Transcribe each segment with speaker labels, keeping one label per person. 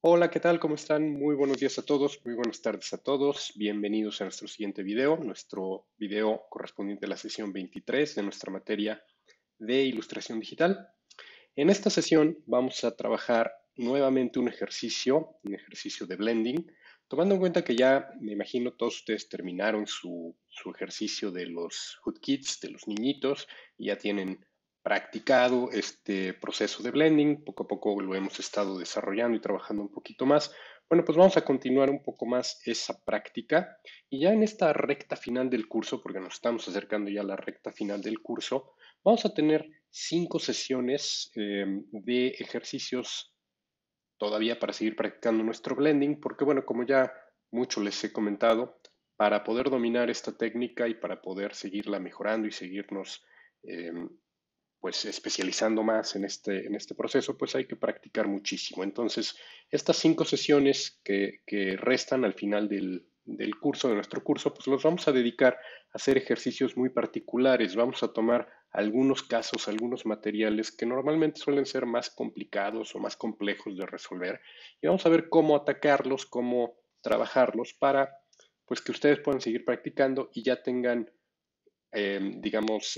Speaker 1: Hola, ¿qué tal? ¿Cómo están? Muy buenos días a todos, muy buenas tardes a todos. Bienvenidos a nuestro siguiente nuestro video correspondiente a la sesión 23 de nuestra materia de ilustración digital. En esta sesión vamos a trabajar nuevamente un ejercicio de blending, tomando en cuenta que ya, me imagino, todos ustedes terminaron su ejercicio de los hootkits, de los niñitos, y ya tienen practicado este proceso de blending. Poco a poco lo hemos estado desarrollando y trabajando un poquito más. Bueno, pues vamos a continuar un poco más esa práctica y ya en esta recta final del curso, porque nos estamos acercando ya a la recta final del curso, vamos a tener 5 sesiones de ejercicios todavía para seguir practicando nuestro blending, porque bueno, como ya mucho les he comentado, para poder dominar esta técnica y para poder seguirla mejorando y seguirnos eh, pues especializando más en este proceso, pues hay que practicar muchísimo. Entonces, estas 5 sesiones que restan al final del curso, de nuestro curso, pues los vamos a dedicar a hacer ejercicios muy particulares. Vamos a tomar algunos casos, algunos materiales que normalmente suelen ser más complicados o más complejos de resolver y vamos a ver cómo atacarlos, cómo trabajarlos para pues que ustedes puedan seguir practicando y ya tengan digamos,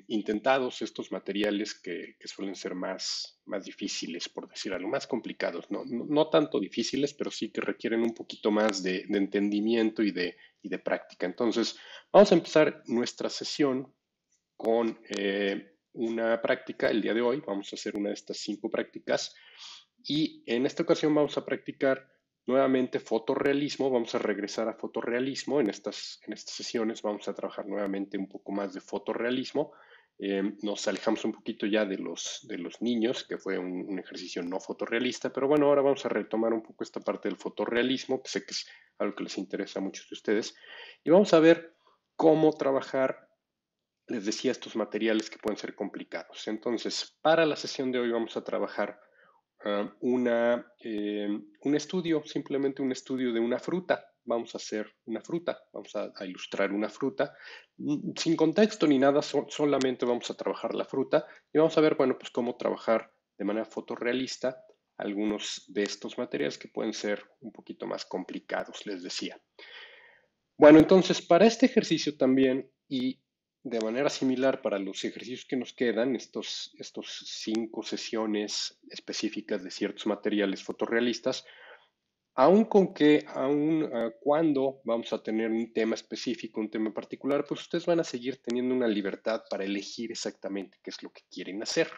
Speaker 1: intentados estos materiales que suelen ser más difíciles, por decir algo, más complicados, no tanto difíciles, pero sí que requieren un poquito más de entendimiento y de práctica. Entonces, vamos a empezar nuestra sesión con una práctica. El día de hoy vamos a hacer una de estas 5 prácticas y en esta ocasión vamos a practicar nuevamente fotorrealismo. Vamos a regresar a fotorrealismo. En estas sesiones vamos a trabajar nuevamente un poco más de fotorrealismo. Nos alejamos un poquito ya de los niños, que fue un ejercicio no fotorrealista, pero bueno, ahora vamos a retomar un poco esta parte del fotorrealismo, que sé que es algo que les interesa a muchos de ustedes, y vamos a ver cómo trabajar, les decía, estos materiales que pueden ser complicados. Entonces, para la sesión de hoy vamos a trabajar un estudio, simplemente un estudio de una fruta. Vamos a hacer una fruta, vamos a ilustrar una fruta, sin contexto ni nada, solamente vamos a trabajar la fruta y vamos a ver, bueno, pues cómo trabajar de manera fotorrealista algunos de estos materiales que pueden ser un poquito más complicados, les decía. Bueno, entonces para este ejercicio también y de manera similar para los ejercicios que nos quedan, estos 5 sesiones específicas de ciertos materiales fotorrealistas, aun con que, aun cuando vamos a tener un tema específico, un tema particular, pues ustedes van a seguir teniendo una libertad para elegir exactamente qué es lo que quieren hacer.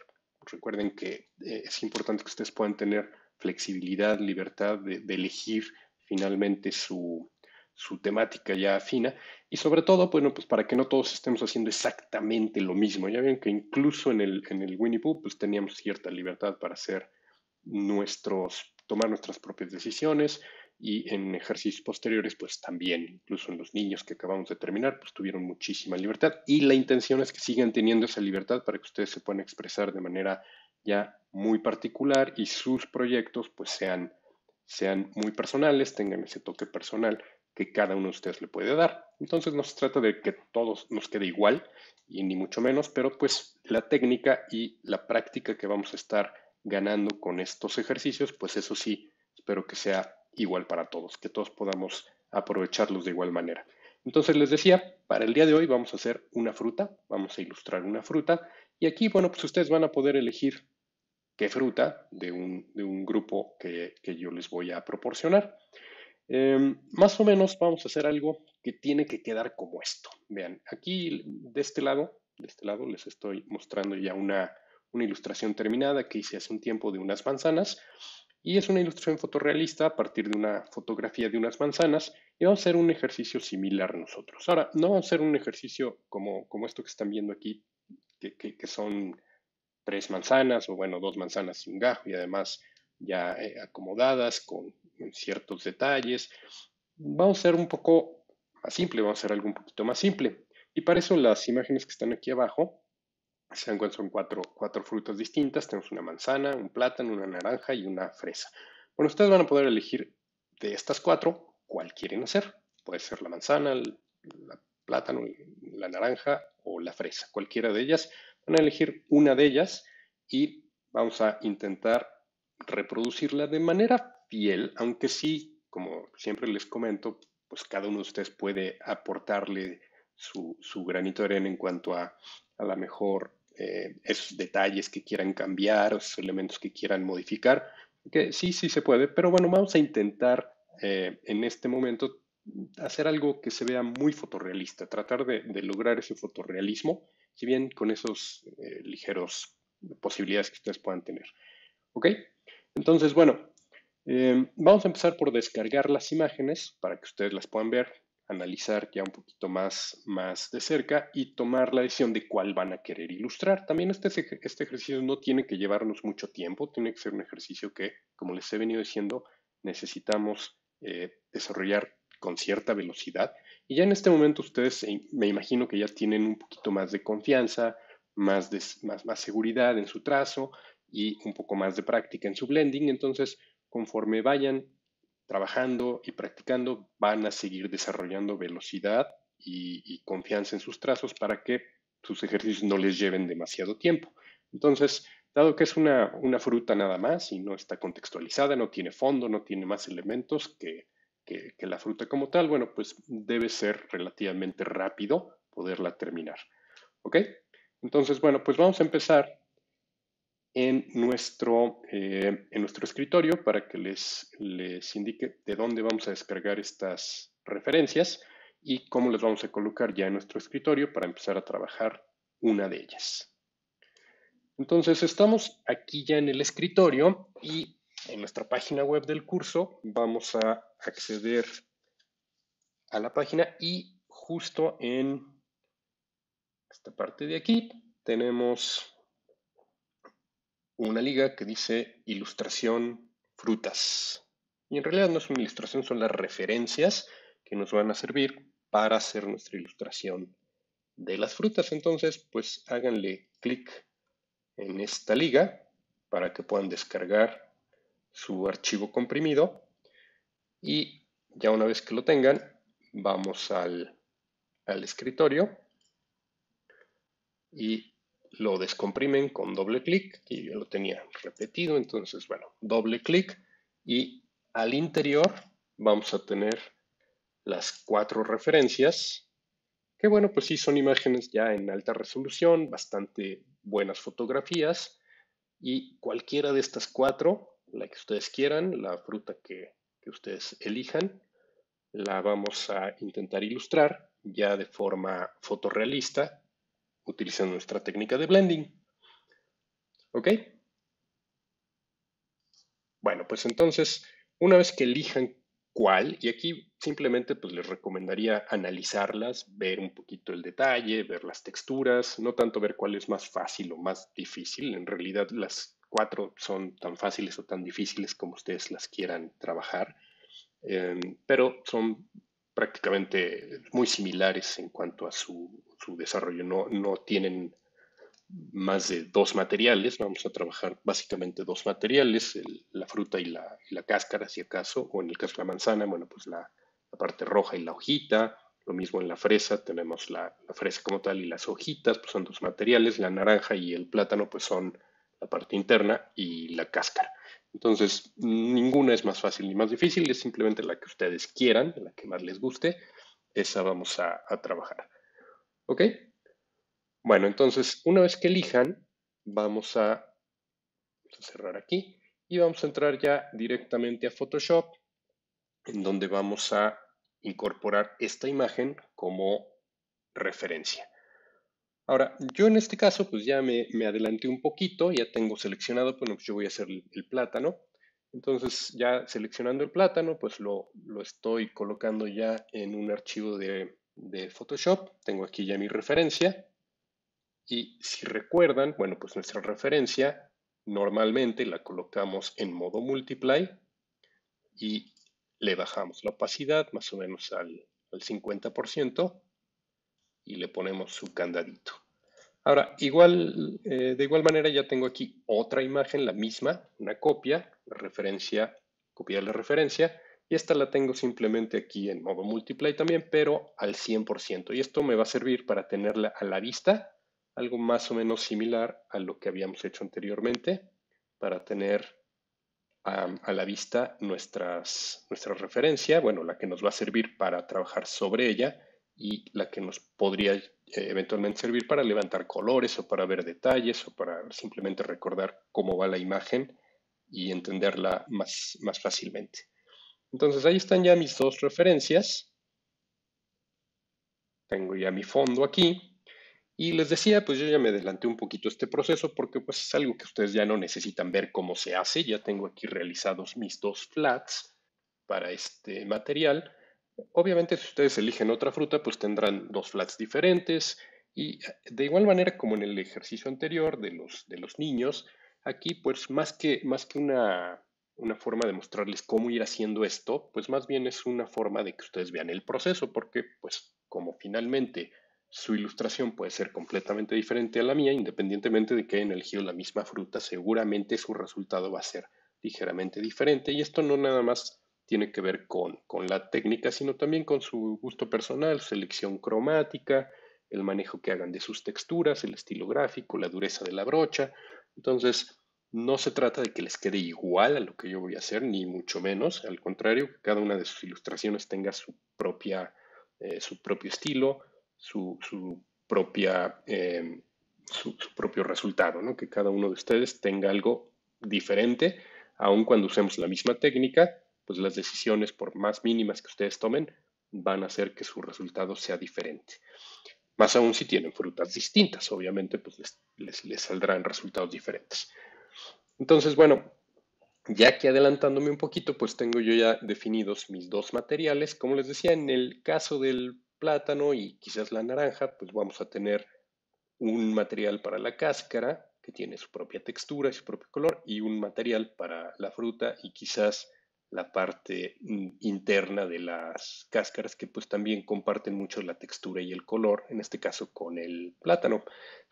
Speaker 1: Recuerden que es importante que ustedes puedan tener flexibilidad, libertad de elegir finalmente su temática ya afina y sobre todo, bueno, pues para que no todos estemos haciendo exactamente lo mismo. Ya ven que incluso en el Winnie Pooh pues teníamos cierta libertad para hacer tomar nuestras propias decisiones y en ejercicios posteriores pues también, incluso en los niños que acabamos de terminar, pues tuvieron muchísima libertad y la intención es que sigan teniendo esa libertad para que ustedes se puedan expresar de manera ya muy particular y sus proyectos pues sean muy personales, tengan ese toque personal que cada uno de ustedes le puede dar. Entonces no se trata de que todos nos quede igual y ni mucho menos, pero pues la técnica y la práctica que vamos a estar ganando con estos ejercicios, pues eso sí, espero que sea igual para todos, que todos podamos aprovecharlos de igual manera. Entonces les decía, para el día de hoy vamos a hacer una fruta, vamos a ilustrar una fruta y aquí, bueno, pues ustedes van a poder elegir qué fruta de un grupo que yo les voy a proporcionar. Más o menos vamos a hacer algo que tiene que quedar como esto. Vean, aquí de este lado les estoy mostrando ya una ilustración terminada que hice hace un tiempo de unas manzanas y es una ilustración fotorrealista a partir de una fotografía de unas manzanas y vamos a hacer un ejercicio similar nosotros. Ahora, no vamos a hacer un ejercicio como esto que están viendo aquí, que son 3 manzanas o bueno, 2 manzanas sin gajo y además ya acomodadas con ciertos detalles. Vamos a hacer un poco más simple, vamos a hacer algo un poquito más simple. Y para eso las imágenes que están aquí abajo se encuentran cuatro frutas distintas. Tenemos una manzana, un plátano, una naranja y una fresa. Bueno, ustedes van a poder elegir de estas 4 cuál quieren hacer. Puede ser la manzana, el plátano, la naranja o la fresa. Cualquiera de ellas. Van a elegir una de ellas y vamos a intentar reproducirla de manera piel, aunque sí, como siempre les comento, pues cada uno de ustedes puede aportarle su granito de arena en cuanto a lo mejor esos detalles que quieran cambiar o esos elementos que quieran modificar, que sí, sí se puede, pero bueno, vamos a intentar en este momento hacer algo que se vea muy fotorrealista, tratar de lograr ese fotorrealismo, si bien con esos ligeros posibilidades que ustedes puedan tener. ¿Ok? Entonces, bueno, vamos a empezar por descargar las imágenes para que ustedes las puedan ver, analizar ya un poquito más de cerca y tomar la decisión de cuál van a querer ilustrar. También este ejercicio no tiene que llevarnos mucho tiempo, tiene que ser un ejercicio que, como les he venido diciendo, necesitamos desarrollar con cierta velocidad. Y ya en este momento ustedes me imagino que ya tienen un poquito más de confianza, más seguridad en su trazo y un poco más de práctica en su blending. Entonces, conforme vayan trabajando y practicando, van a seguir desarrollando velocidad y confianza en sus trazos para que sus ejercicios no les lleven demasiado tiempo. Entonces, dado que es una fruta nada más y no está contextualizada, no tiene fondo, no tiene más elementos que la fruta como tal, bueno, pues debe ser relativamente rápido poderla terminar. ¿Ok? Entonces, bueno, pues vamos a empezar en nuestro escritorio para que les indique de dónde vamos a descargar estas referencias y cómo las vamos a colocar ya en nuestro escritorio para empezar a trabajar una de ellas. Entonces estamos aquí ya en el escritorio y en nuestra página web del curso vamos a acceder a la página y justo en esta parte de aquí tenemos una liga que dice ilustración frutas. Y en realidad no es una ilustración, son las referencias que nos van a servir para hacer nuestra ilustración de las frutas. Entonces, pues háganle clic en esta liga para que puedan descargar su archivo comprimido y ya una vez que lo tengan, vamos al escritorio y lo descomprimen con doble clic, y yo lo tenía repetido, entonces, bueno, doble clic y al interior vamos a tener las 4 referencias, que bueno, pues sí, son imágenes ya en alta resolución, bastante buenas fotografías, y cualquiera de estas 4, la que ustedes quieran, la fruta que ustedes elijan, la vamos a intentar ilustrar ya de forma fotorrealista utilizando nuestra técnica de blending. ¿Ok? Bueno, pues entonces, una vez que elijan cuál, y aquí simplemente pues les recomendaría analizarlas, ver un poquito el detalle, ver las texturas, no tanto ver cuál es más fácil o más difícil. En realidad las 4 son tan fáciles o tan difíciles como ustedes las quieran trabajar, pero son prácticamente muy similares en cuanto a su desarrollo. No tienen más de 2 materiales. Vamos a trabajar básicamente 2 materiales, la fruta y la cáscara, si acaso, o en el caso de la manzana, bueno, pues la parte roja y la hojita. Lo mismo en la fresa, tenemos la fresa como tal y las hojitas, pues son 2 materiales. La naranja y el plátano, pues son la parte interna y la cáscara. Entonces, ninguna es más fácil ni más difícil, es simplemente la que ustedes quieran, la que más les guste, esa vamos a trabajar. ¿Ok? Bueno, entonces, una vez que elijan, vamos a cerrar aquí y vamos a entrar ya directamente a Photoshop, en donde vamos a incorporar esta imagen como referencia. Ahora, yo en este caso, pues ya me adelanté un poquito, ya tengo seleccionado, bueno, pues yo voy a hacer el plátano. Entonces, ya seleccionando el plátano, pues lo estoy colocando ya en un archivo de Photoshop. Tengo aquí ya mi referencia. Y si recuerdan, bueno, pues nuestra referencia normalmente la colocamos en modo multiply y le bajamos la opacidad más o menos al 50% y le ponemos su candadito. Ahora, de igual manera ya tengo aquí otra imagen, la misma, una copia, la referencia, copiar la referencia, y esta la tengo simplemente aquí en modo multiply también, pero al 100%. Y esto me va a servir para tenerla a la vista, algo más o menos similar a lo que habíamos hecho anteriormente, para tener a la vista nuestra referencia, bueno, la que nos va a servir para trabajar sobre ella y la que nos podría eventualmente servir para levantar colores o para ver detalles o para simplemente recordar cómo va la imagen y entenderla más fácilmente. Entonces ahí están ya mis dos referencias. Tengo ya mi fondo aquí. Y les decía, pues yo ya me adelanté un poquito este proceso porque pues es algo que ustedes ya no necesitan ver cómo se hace. Ya tengo aquí realizados mis dos flats para este material. Obviamente, si ustedes eligen otra fruta, pues tendrán dos flats diferentes. Y de igual manera como en el ejercicio anterior de los niños, aquí pues más que una forma de mostrarles cómo ir haciendo esto, pues más bien es una forma de que ustedes vean el proceso, porque pues como finalmente su ilustración puede ser completamente diferente a la mía, independientemente de que hayan elegido la misma fruta, seguramente su resultado va a ser ligeramente diferente. Y esto no nada más tiene que ver con la técnica, sino también con su gusto personal, su selección cromática, el manejo que hagan de sus texturas, el estilo gráfico, la dureza de la brocha. Entonces, no se trata de que les quede igual a lo que yo voy a hacer, ni mucho menos. Al contrario, que cada una de sus ilustraciones tenga su propio estilo, su propia, su propio resultado, ¿no? Que cada uno de ustedes tenga algo diferente, aun cuando usemos la misma técnica, pues las decisiones, por más mínimas que ustedes tomen, van a hacer que su resultado sea diferente. Más aún si tienen frutas distintas, obviamente, pues les saldrán resultados diferentes. Entonces, bueno, ya aquí adelantándome un poquito, pues tengo yo ya definidos mis dos materiales. Como les decía, en el caso del plátano y quizás la naranja, pues vamos a tener un material para la cáscara que tiene su propia textura y su propio color y un material para la fruta y quizás la parte interna de las cáscaras que pues también comparten mucho la textura y el color, en este caso con el plátano.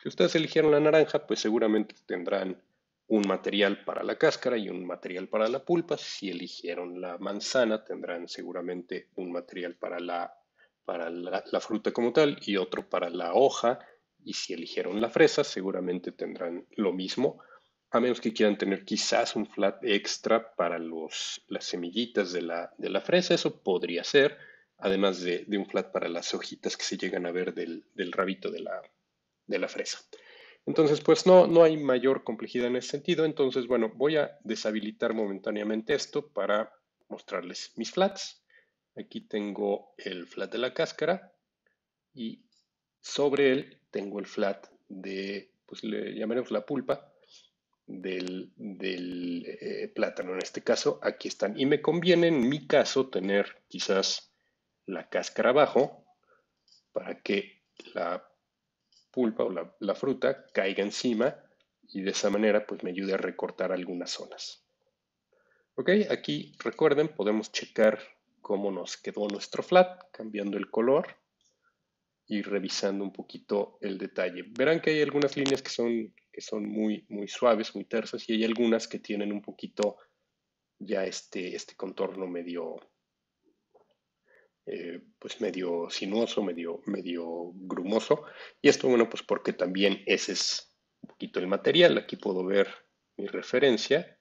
Speaker 1: Si ustedes eligieron la naranja, pues seguramente tendrán un material para la cáscara y un material para la pulpa. Si eligieron la manzana, tendrán seguramente un material para la fruta como tal y otro para la hoja. Y si eligieron la fresa, seguramente tendrán lo mismo, a menos que quieran tener quizás un flat extra para las semillitas de la fresa. Eso podría ser, además de un flat para las hojitas que se llegan a ver del rabito de la fresa. Entonces, pues no hay mayor complejidad en ese sentido. Entonces, bueno, voy a deshabilitar momentáneamente esto para mostrarles mis flats. Aquí tengo el flat de la cáscara y sobre él tengo el flat pues le llamaremos la pulpa del plátano en este caso. Aquí están. Y me conviene en mi caso tener quizás la cáscara abajo para que la pulpa o la fruta caiga encima y de esa manera pues me ayude a recortar algunas zonas. Ok, aquí recuerden, podemos checar cómo nos quedó nuestro flat cambiando el color y revisando un poquito el detalle. Verán que hay algunas líneas que son muy suaves, muy tersas, y hay algunas que tienen un poquito ya este contorno pues medio sinuoso, medio grumoso. Y esto, bueno, pues porque también ese es un poquito el material. Aquí puedo ver mi referencia.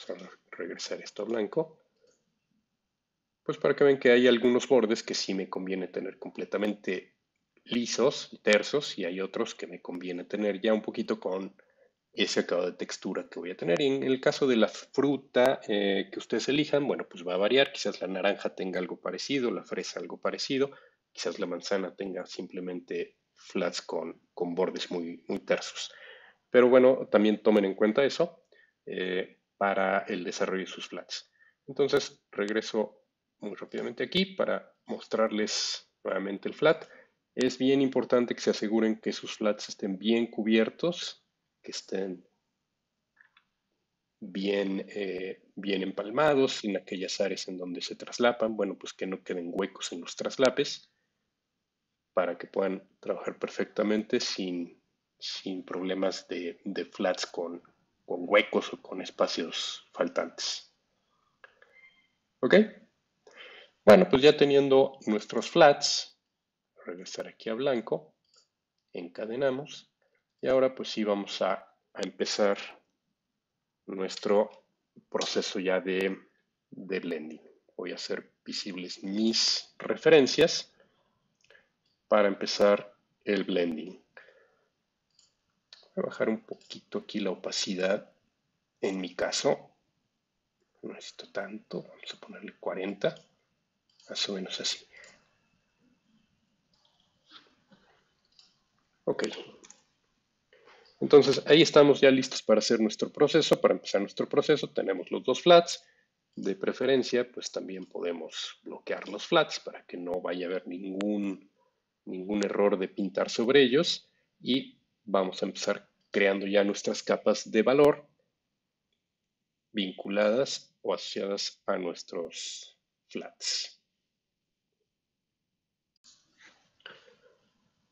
Speaker 1: Vamos a regresar esto a blanco. Pues para que vean que hay algunos bordes que sí me conviene tener completamente lisos y tersos y hay otros que me conviene tener ya un poquito con ese acabado de textura que voy a tener. Y en el caso de la fruta que ustedes elijan, bueno, pues va a variar. Quizás la naranja tenga algo parecido, la fresa algo parecido, quizás la manzana tenga simplemente flats con bordes muy tersos. Pero bueno, también tomen en cuenta eso para el desarrollo de sus flats. Entonces, regreso muy rápidamente aquí para mostrarles nuevamente el flat. Es bien importante que se aseguren que sus flats estén bien cubiertos, que estén bien empalmados, sin aquellas áreas en donde se traslapan, bueno, pues que no queden huecos en los traslapes para que puedan trabajar perfectamente sin problemas de flats con huecos o con espacios faltantes. ¿Ok? Bueno, pues ya teniendo nuestros flats, regresar aquí a blanco, encadenamos y ahora pues sí vamos a empezar nuestro proceso ya de blending. Voy a hacer visibles mis referencias para empezar el blending. Voy a bajar un poquito aquí la opacidad. En mi caso, no necesito tanto. Vamos a ponerle 40, más o menos así. Ok. Entonces ahí estamos ya listos para hacer nuestro proceso. Para empezar nuestro proceso tenemos los dos flats. De preferencia, pues también podemos bloquear los flats para que no vaya a haber ningún error de pintar sobre ellos. Y vamos a empezar creando ya nuestras capas de valor vinculadas o asociadas a nuestros flats.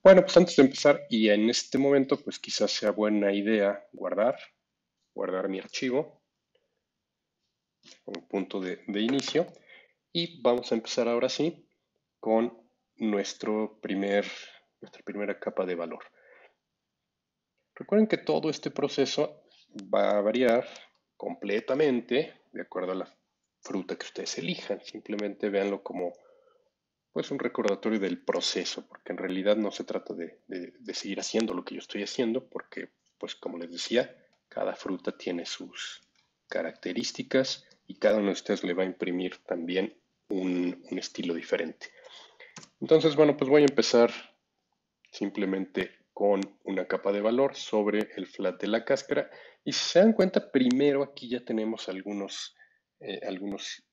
Speaker 1: Bueno, pues antes de empezar y en este momento, pues quizás sea buena idea guardar mi archivo como punto de inicio y vamos a empezar ahora sí con nuestra primera capa de valor. Recuerden que todo este proceso va a variar completamente de acuerdo a la fruta que ustedes elijan. Simplemente véanlo como pues un recordatorio del proceso, porque en realidad no se trata de seguir haciendo lo que yo estoy haciendo, porque pues como les decía, cada fruta tiene sus características y cada uno de ustedes le va a imprimir también un estilo diferente. Entonces, bueno, pues voy a empezar simplemente con una capa de valor sobre el flat de la cáscara. Y si se dan cuenta, primero aquí ya tenemos algunos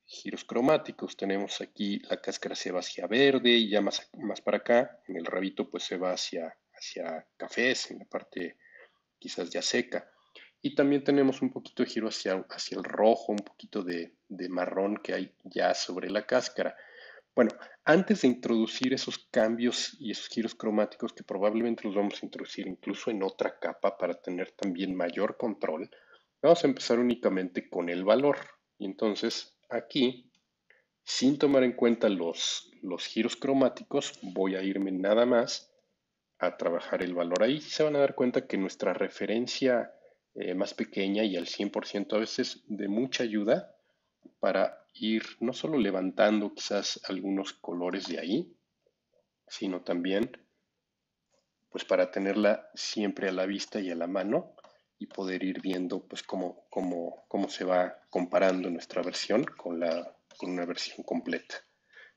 Speaker 1: giros cromáticos. Tenemos aquí la cáscara se va hacia verde y ya más para acá, en el rabito pues se va hacia cafés, en la parte quizás ya seca. Y también tenemos un poquito de giro hacia el rojo, un poquito de marrón que hay ya sobre la cáscara. Bueno, antes de introducir esos cambios y esos giros cromáticos que probablemente los vamos a introducir incluso en otra capa para tener también mayor control, vamos a empezar únicamente con el valor. Y entonces aquí, sin tomar en cuenta los giros cromáticos, voy a irme nada más a trabajar el valor ahí. Se van a dar cuenta que nuestra referencia más pequeña y al 100% a veces de mucha ayuda para ir no solo levantando quizás algunos colores de ahí, sino también pues para tenerla siempre a la vista y a la mano y poder ir viendo pues cómo se va comparando nuestra versión con una versión completa.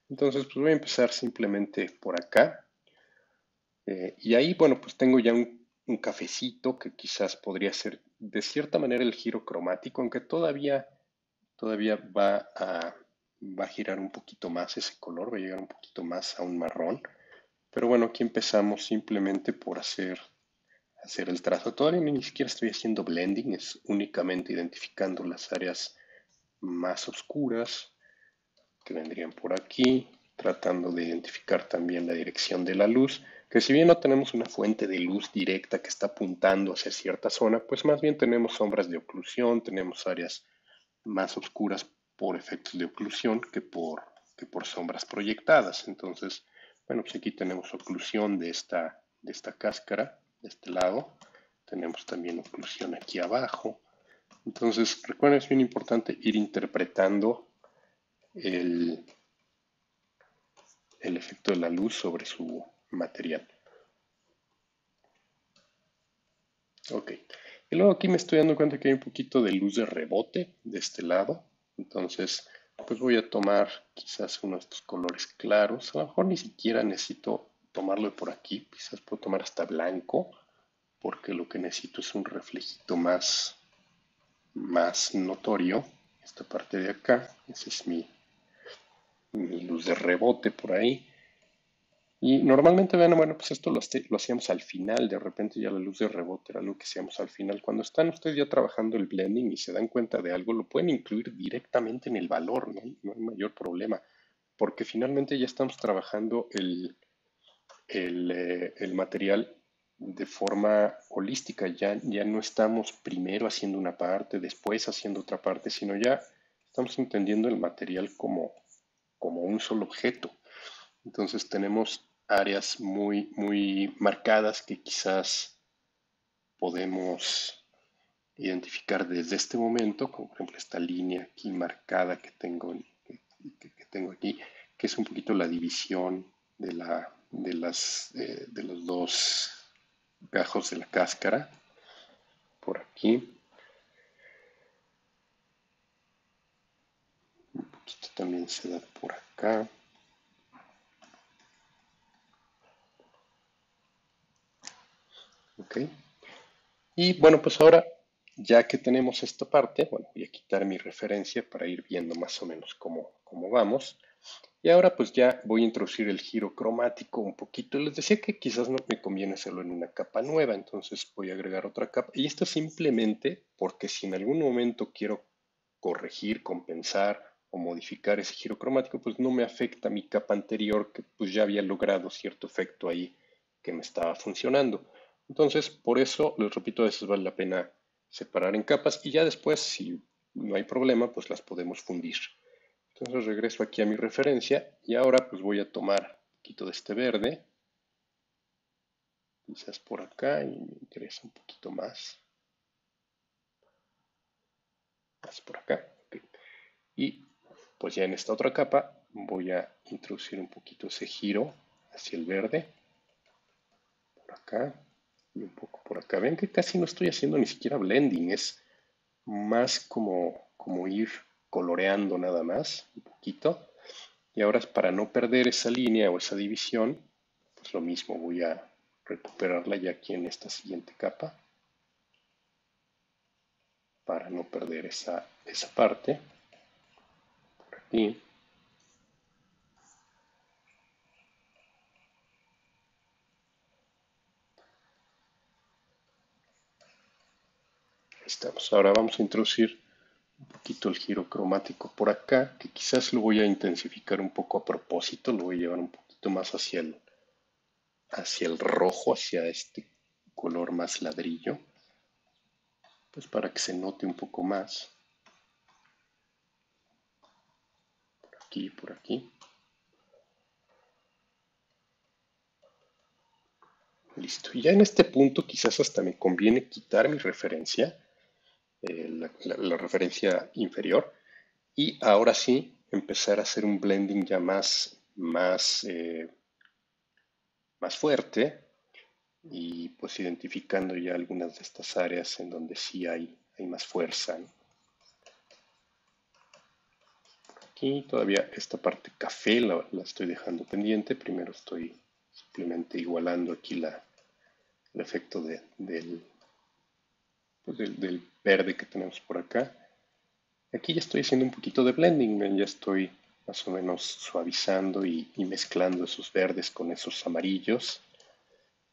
Speaker 1: Entonces pues voy a empezar simplemente por acá. Y ahí, bueno, pues tengo ya un cafecito que quizás podría ser de cierta manera el giro cromático, aunque todavía va a girar un poquito más ese color, va a llegar un poquito más a un marrón. Pero bueno, aquí empezamos simplemente por hacer el trazo. Todavía ni siquiera estoy haciendo blending, es únicamente identificando las áreas más oscuras que vendrían por aquí, tratando de identificar también la dirección de la luz, que si bien no tenemos una fuente de luz directa que está apuntando hacia cierta zona, pues más bien tenemos sombras de oclusión, tenemos áreas más oscuras por efectos de oclusión que por sombras proyectadas. Entonces, bueno, pues aquí tenemos oclusión de esta cáscara, de este lado. Tenemos también oclusión aquí abajo. Entonces, recuerden, es bien importante ir interpretando el, el efecto de la luz sobre su material. Ok. Y luego aquí me estoy dando cuenta que hay un poquito de luz de rebote de este lado. Entonces, pues voy a tomar quizás uno de estos colores claros. A lo mejor ni siquiera necesito tomarlo por aquí. Quizás puedo tomar hasta blanco, porque lo que necesito es un reflejito más notorio. Esta parte de acá, esa es mi luz de rebote por ahí. Y normalmente, vean, bueno, pues esto lo hacíamos al final, de repente ya la luz de rebote era lo que hacíamos al final. Cuando están ustedes ya trabajando el blending y se dan cuenta de algo, lo pueden incluir directamente en el valor, no hay mayor problema, porque finalmente ya estamos trabajando el material de forma holística, ya no estamos primero haciendo una parte, después haciendo otra parte, sino ya estamos entendiendo el material como un solo objeto. Entonces tenemos áreas muy, muy marcadas que quizás podemos identificar desde este momento, como por ejemplo esta línea aquí marcada que tengo aquí, que es un poquito la división de los dos gajos de la cáscara, por aquí, un poquito también se da por acá, ok. Y bueno, pues ahora, ya que tenemos esta parte, bueno, voy a quitar mi referencia para ir viendo más o menos cómo vamos. Y ahora pues ya voy a introducir el giro cromático un poquito. Les decía que quizás no me conviene hacerlo en una capa nueva, entonces voy a agregar otra capa. Y esto simplemente porque si en algún momento quiero corregir, compensar o modificar ese giro cromático, pues no me afecta mi capa anterior que pues ya había logrado cierto efecto ahí que me estaba funcionando. Entonces, por eso, les repito, a veces vale la pena separar en capas y ya después, si no hay problema, pues las podemos fundir. Entonces regreso aquí a mi referencia y ahora pues voy a tomar un poquito de este verde, quizás por acá y me interesa un poquito más por acá. Ok. Y pues ya en esta otra capa voy a introducir un poquito ese giro hacia el verde, por acá y un poco por acá. Ven que casi no estoy haciendo ni siquiera blending, es más como ir coloreando nada más, un poquito. Y ahora para no perder esa línea o esa división, pues lo mismo, voy a recuperarla ya aquí en esta siguiente capa para no perder esa parte. Por aquí. Ahí estamos. Ahora vamos a introducir un poquito el giro cromático por acá, que quizás lo voy a intensificar un poco a propósito, lo voy a llevar un poquito más hacia el rojo, hacia este color más ladrillo, pues para que se note un poco más. Por aquí, por aquí. Listo. Y ya en este punto quizás hasta me conviene quitar mi referencia, la referencia inferior, y ahora sí empezar a hacer un blending ya más fuerte y pues identificando ya algunas de estas áreas en donde sí hay más fuerza, ¿no? Aquí todavía esta parte café la estoy dejando pendiente. Primero estoy simplemente igualando aquí el efecto del verde que tenemos por acá. Aquí ya estoy haciendo un poquito de blending, ¿ven? Ya estoy más o menos suavizando y mezclando esos verdes con esos amarillos.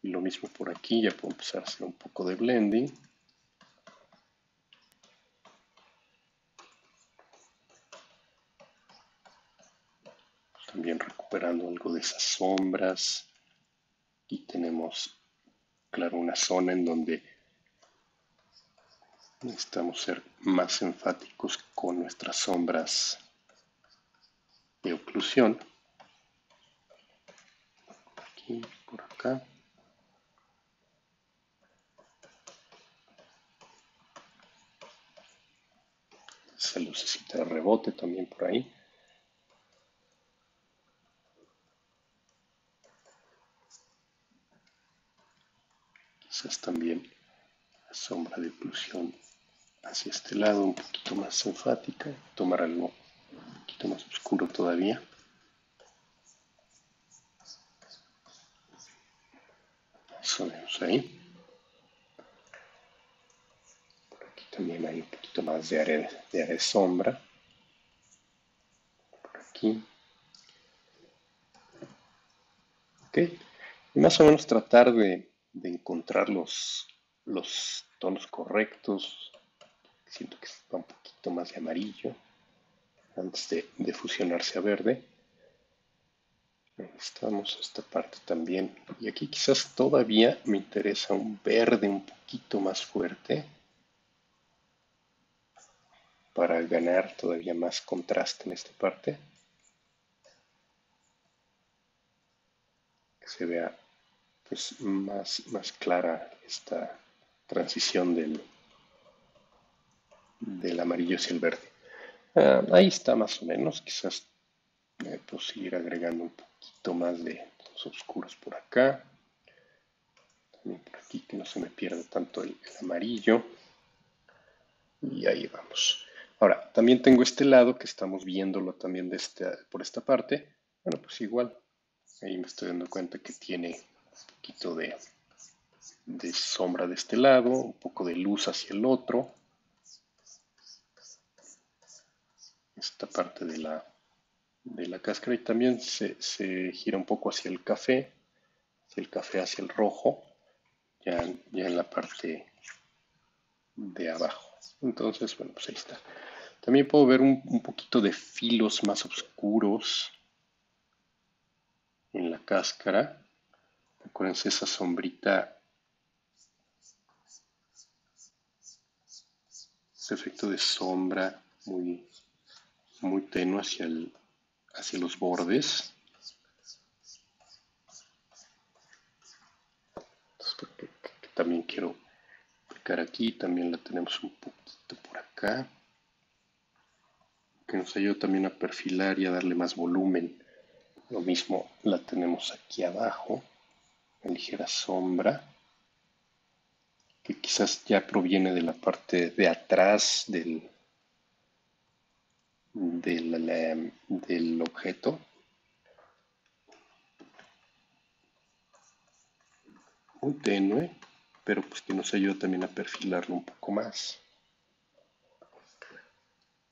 Speaker 1: Y lo mismo por aquí, ya puedo empezar a hacer un poco de blending. También recuperando algo de esas sombras. Y tenemos, claro, una zona en donde necesitamos ser más enfáticos con nuestras sombras de oclusión. Aquí, por acá. Esa lucecita de rebote también por ahí. Quizás también la sombra de oclusión hacia este lado un poquito más enfática, tomar algo un poquito más oscuro todavía. Más o menos ahí. Por aquí también hay un poquito más de sombra. Por aquí. Ok. Y más o menos tratar de encontrar los tonos correctos. Siento que está un poquito más de amarillo antes de fusionarse a verde. Estamos esta parte también. Y aquí quizás todavía me interesa un verde un poquito más fuerte para ganar todavía más contraste en esta parte. Que se vea pues más clara esta transición del amarillo hacia el verde. Ahí está más o menos, quizás puedo seguir agregando un poquito más de tonos oscuros por acá, también por aquí que no se me pierda tanto el amarillo, y ahí vamos. Ahora, también tengo este lado que estamos viéndolo también por esta parte. Bueno, pues igual, ahí me estoy dando cuenta que tiene un poquito de sombra de este lado, un poco de luz hacia el otro. Esta parte de la cáscara y también se gira un poco hacia el café, hacia el rojo, ya en la parte de abajo. Entonces, bueno, pues ahí está. También puedo ver un poquito de filos más oscuros en la cáscara. Acuérdense esa sombrita, ese efecto de sombra muy tenue hacia los bordes. Entonces, porque también quiero aplicar aquí, también la tenemos un poquito por acá, que nos ayuda también a perfilar y a darle más volumen. Lo mismo la tenemos aquí abajo, una ligera sombra, que quizás ya proviene de la parte de atrás del objeto. Muy tenue, pero pues que nos ayuda también a perfilarlo un poco más.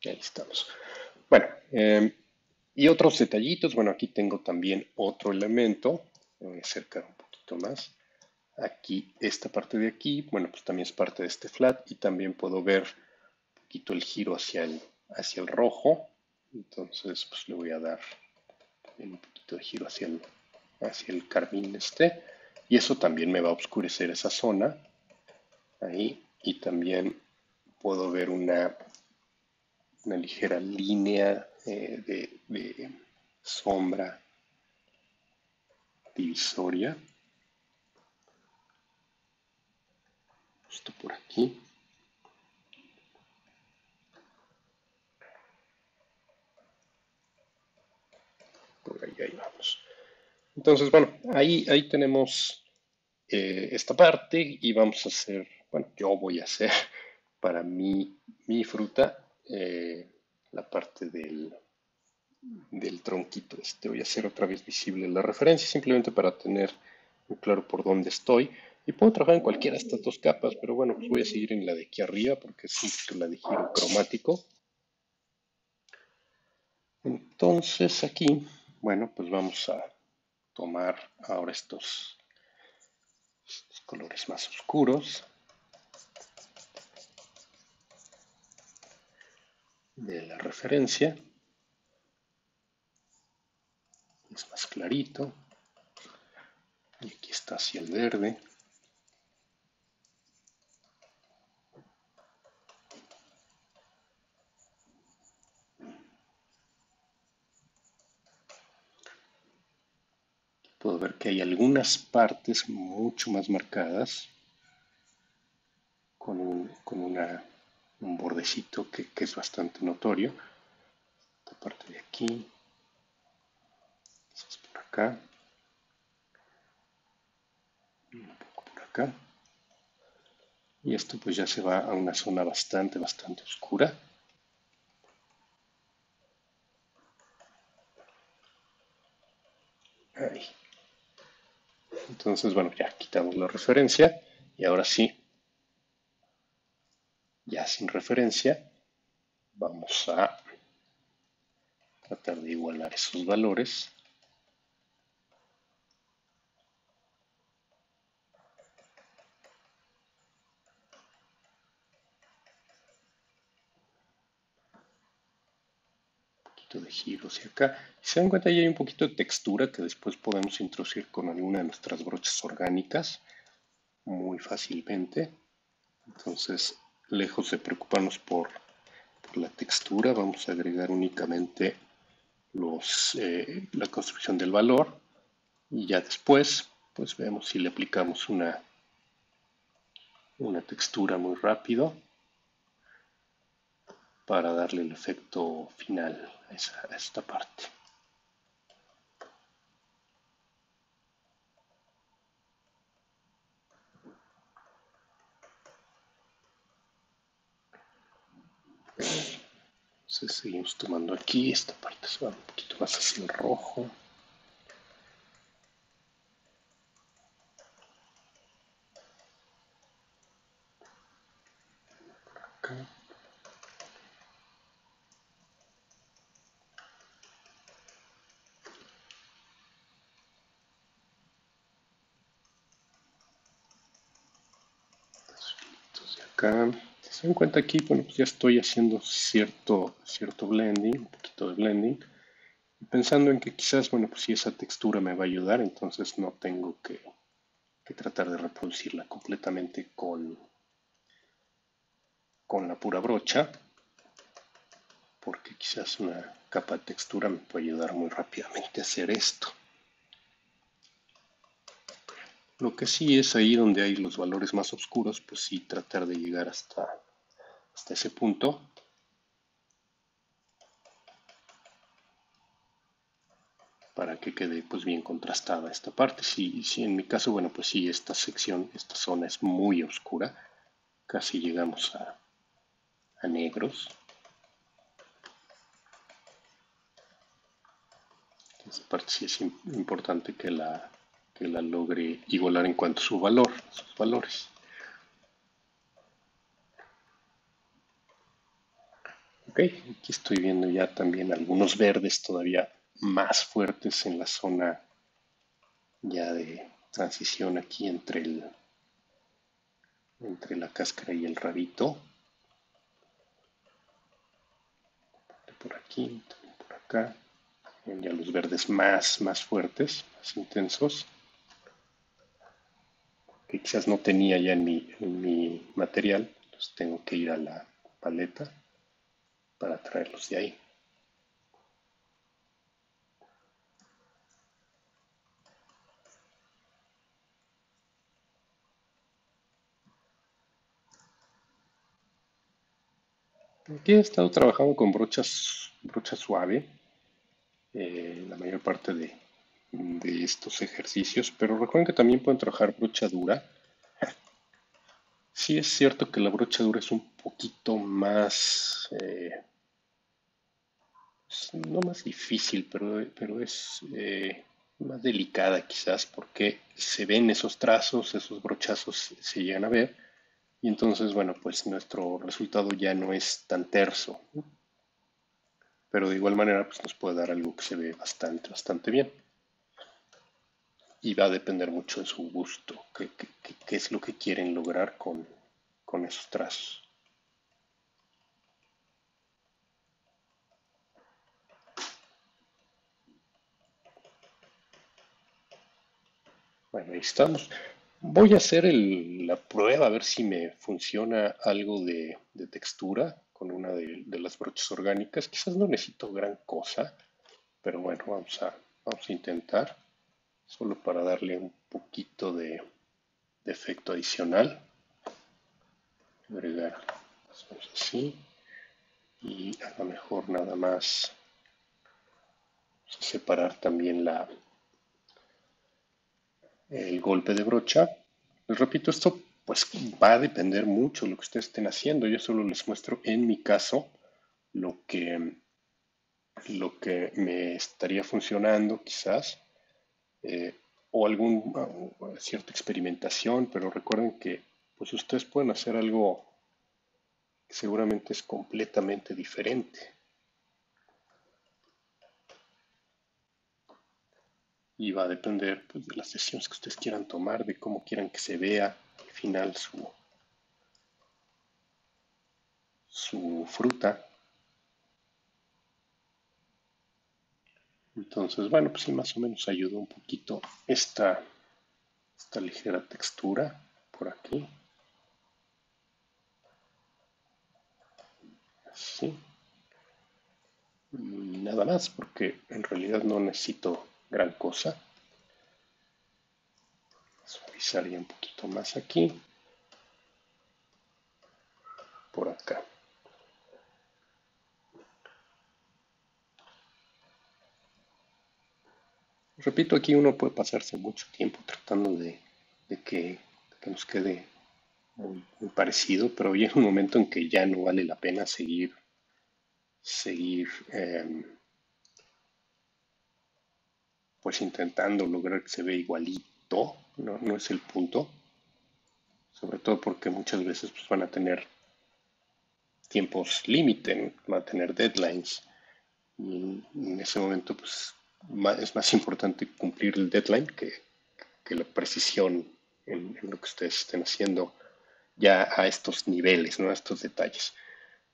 Speaker 1: Ahí estamos. Bueno, y otros detallitos. Bueno, aquí tengo también otro elemento. Me voy a acercar un poquito más. Aquí, esta parte de aquí, bueno, pues también es parte de este flat y también puedo ver un poquito el giro hacia el rojo. Entonces, pues le voy a dar un poquito de giro hacia el carmín este. Y eso también me va a oscurecer esa zona. Ahí. Y también puedo ver una ligera línea de sombra divisoria, justo por aquí. Por ahí vamos. Entonces, bueno, ahí tenemos esta parte y vamos a hacer, bueno, yo voy a hacer para mi fruta la parte del tronquito este. Voy a hacer otra vez visible la referencia simplemente para tener muy claro por dónde estoy. Y puedo trabajar en cualquiera de estas dos capas, pero bueno, pues voy a seguir en la de aquí arriba porque es un poquito la de giro cromático. Entonces aquí, bueno, pues vamos a tomar ahora estos colores más oscuros de la referencia. Es más clarito. Y aquí está hacia el verde. Puedo ver que hay algunas partes mucho más marcadas con un bordecito que es bastante notorio. Esta parte de aquí, quizás por acá, un poco por acá. Y esto pues ya se va a una zona bastante oscura. Ahí. Entonces, bueno, ya quitamos la referencia y ahora sí, ya sin referencia, vamos a tratar de igualar esos valores. Un poquito de giro hacia acá. Si se dan cuenta, ya hay un poquito de textura que después podemos introducir con alguna de nuestras brochas orgánicas muy fácilmente. Entonces, lejos de preocuparnos por la textura, vamos a agregar únicamente la construcción del valor y ya después, pues vemos si le aplicamos una textura muy rápido. para darle el efecto final a esta parte. Entonces seguimos tomando aquí, esta parte se va un poquito más hacia el rojo. Acá. De acá. Si se dan cuenta aquí, bueno, pues ya estoy haciendo cierto blending, un poquito de blending, pensando en que quizás, bueno, pues si esa textura me va a ayudar, entonces no tengo que tratar de reproducirla completamente con la pura brocha, porque quizás una capa de textura me puede ayudar muy rápidamente a hacer esto. Lo que sí es ahí donde hay los valores más oscuros, pues sí tratar de llegar hasta ese punto para que quede pues bien contrastada esta parte. Si en mi caso, bueno, pues sí, esta sección, esta zona es muy oscura, casi llegamos a negros. Esta parte sí es importante que la logre igualar en cuanto a su valor, sus valores. Ok, aquí estoy viendo ya también algunos verdes todavía más fuertes en la zona ya de transición aquí entre la cáscara y el rabito. Por aquí, también por acá. Ya los verdes más fuertes, más intensos, que quizás no tenía ya en mi material. Entonces tengo que ir a la paleta para traerlos de ahí. Aquí he estado trabajando con brocha suave, la mayor parte de estos ejercicios, pero recuerden que también pueden trabajar brocha dura. Sí es cierto que la brocha dura es un poquito más, no más difícil, pero es más delicada quizás porque se ven esos trazos, esos brochazos se llegan a ver y entonces, bueno, pues nuestro resultado ya no es tan terso, ¿no? Pero de igual manera pues nos puede dar algo que se ve bastante bien y va a depender mucho de su gusto, qué es lo que quieren lograr con esos trazos. Bueno, ahí estamos. Voy a hacer la prueba a ver si me funciona algo de textura con una de las brochas orgánicas. Quizás no necesito gran cosa, pero bueno, vamos a intentar, solo para darle un poquito de efecto adicional. Agregar más o menos así y a lo mejor nada más separar también el golpe de brocha. Les repito, esto pues va a depender mucho de lo que ustedes estén haciendo. Yo solo les muestro en mi caso lo que, lo que me estaría funcionando quizás, eh, o alguna cierta experimentación, pero recuerden que pues ustedes pueden hacer algo que seguramente es completamente diferente y va a depender pues, de las decisiones que ustedes quieran tomar, de cómo quieran que se vea al final su fruta. Entonces, bueno, pues sí, más o menos ayudó un poquito esta ligera textura por aquí. Así. Y nada más, porque en realidad no necesito gran cosa. Suavizaría un poquito más aquí, por acá. Repito, aquí uno puede pasarse mucho tiempo tratando de que nos quede muy parecido, pero llega un momento en que ya no vale la pena seguir pues intentando lograr que se vea igualito, no, no es el punto, sobre todo porque muchas veces pues, van a tener tiempos límite, van a tener deadlines, y en ese momento pues es más importante cumplir el deadline que la precisión en lo que ustedes estén haciendo ya a estos niveles, ¿no? A estos detalles.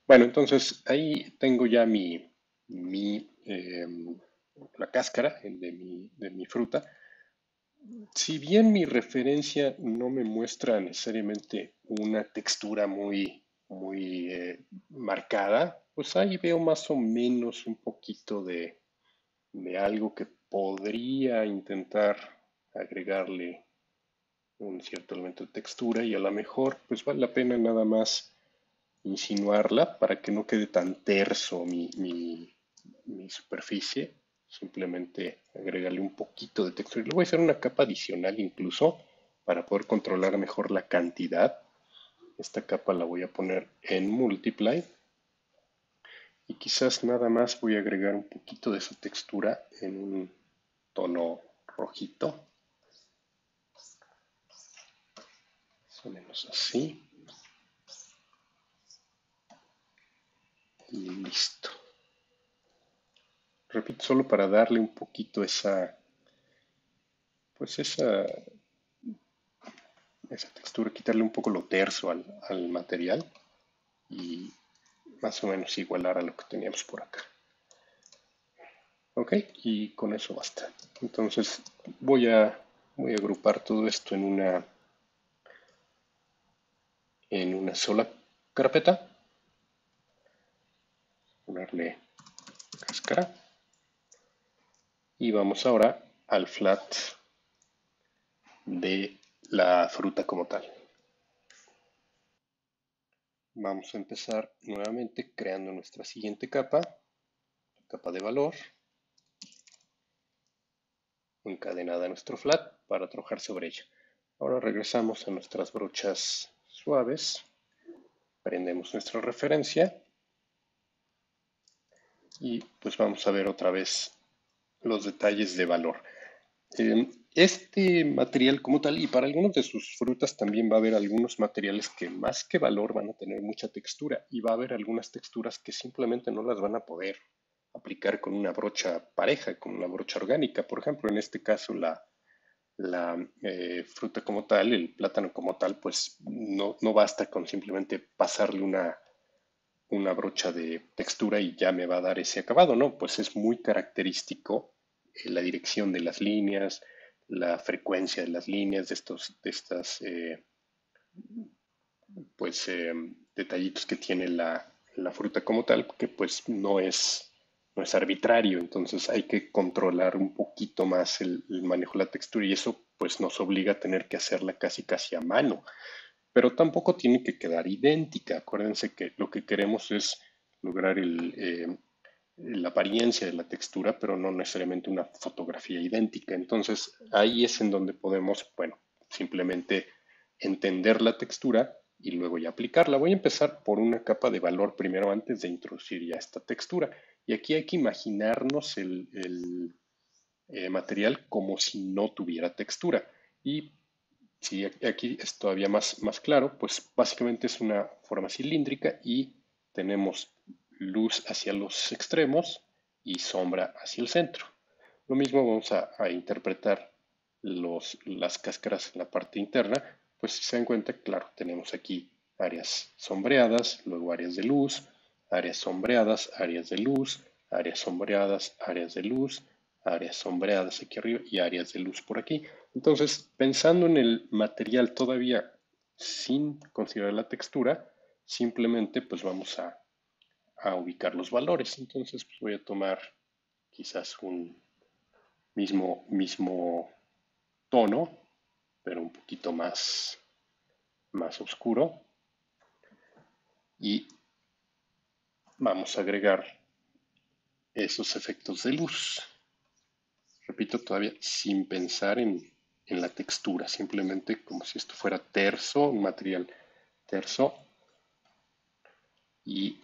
Speaker 1: Bueno, entonces ahí tengo ya la cáscara de mi fruta. Si bien mi referencia no me muestra necesariamente una textura muy marcada, pues ahí veo más o menos un poquito de algo que podría intentar agregarle un cierto elemento de textura y a lo mejor pues vale la pena nada más insinuarla para que no quede tan terso mi superficie. Simplemente agregarle un poquito de textura. Y le voy a hacer una capa adicional incluso para poder controlar mejor la cantidad. Esta capa la voy a poner en Multiply y quizás nada más voy a agregar un poquito de esa textura en un tono rojito, más o menos así. Y listo. Repito, solo para darle un poquito pues esa textura, quitarle un poco lo terso al material y más o menos igualar a lo que teníamos por acá. Ok, y con eso basta. Entonces voy a agrupar todo esto en una sola carpeta, ponerle cáscara y vamos ahora al flat de la fruta como tal. Vamos a empezar nuevamente creando nuestra siguiente capa de valor, encadenada a nuestro flat para trabajar sobre ella. Ahora regresamos a nuestras brochas suaves, prendemos nuestra referencia y pues vamos a ver otra vez los detalles de valor. Este material como tal, y para algunos de sus frutas también va a haber algunos materiales que más que valor van a tener mucha textura y va a haber algunas texturas que simplemente no las van a poder aplicar con una brocha pareja, con una brocha orgánica. Por ejemplo, en este caso la fruta como tal, el plátano como tal, pues no basta con simplemente pasarle una brocha de textura y ya me va a dar ese acabado, ¿no? Pues es muy característico la dirección de las líneas, la frecuencia de las líneas, de estas pues detallitos que tiene la fruta como tal, que pues no es arbitrario, entonces hay que controlar un poquito más el manejo de la textura y eso pues nos obliga a tener que hacerla casi a mano, pero tampoco tiene que quedar idéntica. Acuérdense que lo que queremos es lograr la apariencia de la textura, pero no necesariamente una fotografía idéntica. Entonces ahí es en donde podemos, bueno, simplemente entender la textura y luego ya aplicarla. Voy a empezar por una capa de valor primero antes de introducir ya esta textura. Y aquí hay que imaginarnos el material como si no tuviera textura. Y si aquí es todavía más claro, pues básicamente es una forma cilíndrica y tenemos luz hacia los extremos y sombra hacia el centro. Lo mismo vamos a interpretar las cáscaras en la parte interna, pues si se dan cuenta, claro, tenemos aquí áreas sombreadas, luego áreas de luz, áreas sombreadas, áreas de luz, áreas sombreadas, áreas de luz, áreas sombreadas aquí arriba y áreas de luz por aquí. Entonces, pensando en el material todavía sin considerar la textura, simplemente pues vamos a ubicar los valores. Entonces, pues voy a tomar quizás un mismo tono, pero un poquito más oscuro. Y vamos a agregar esos efectos de luz. repito todavía, sin pensar en la textura, simplemente como si esto fuera terso, un material terso, y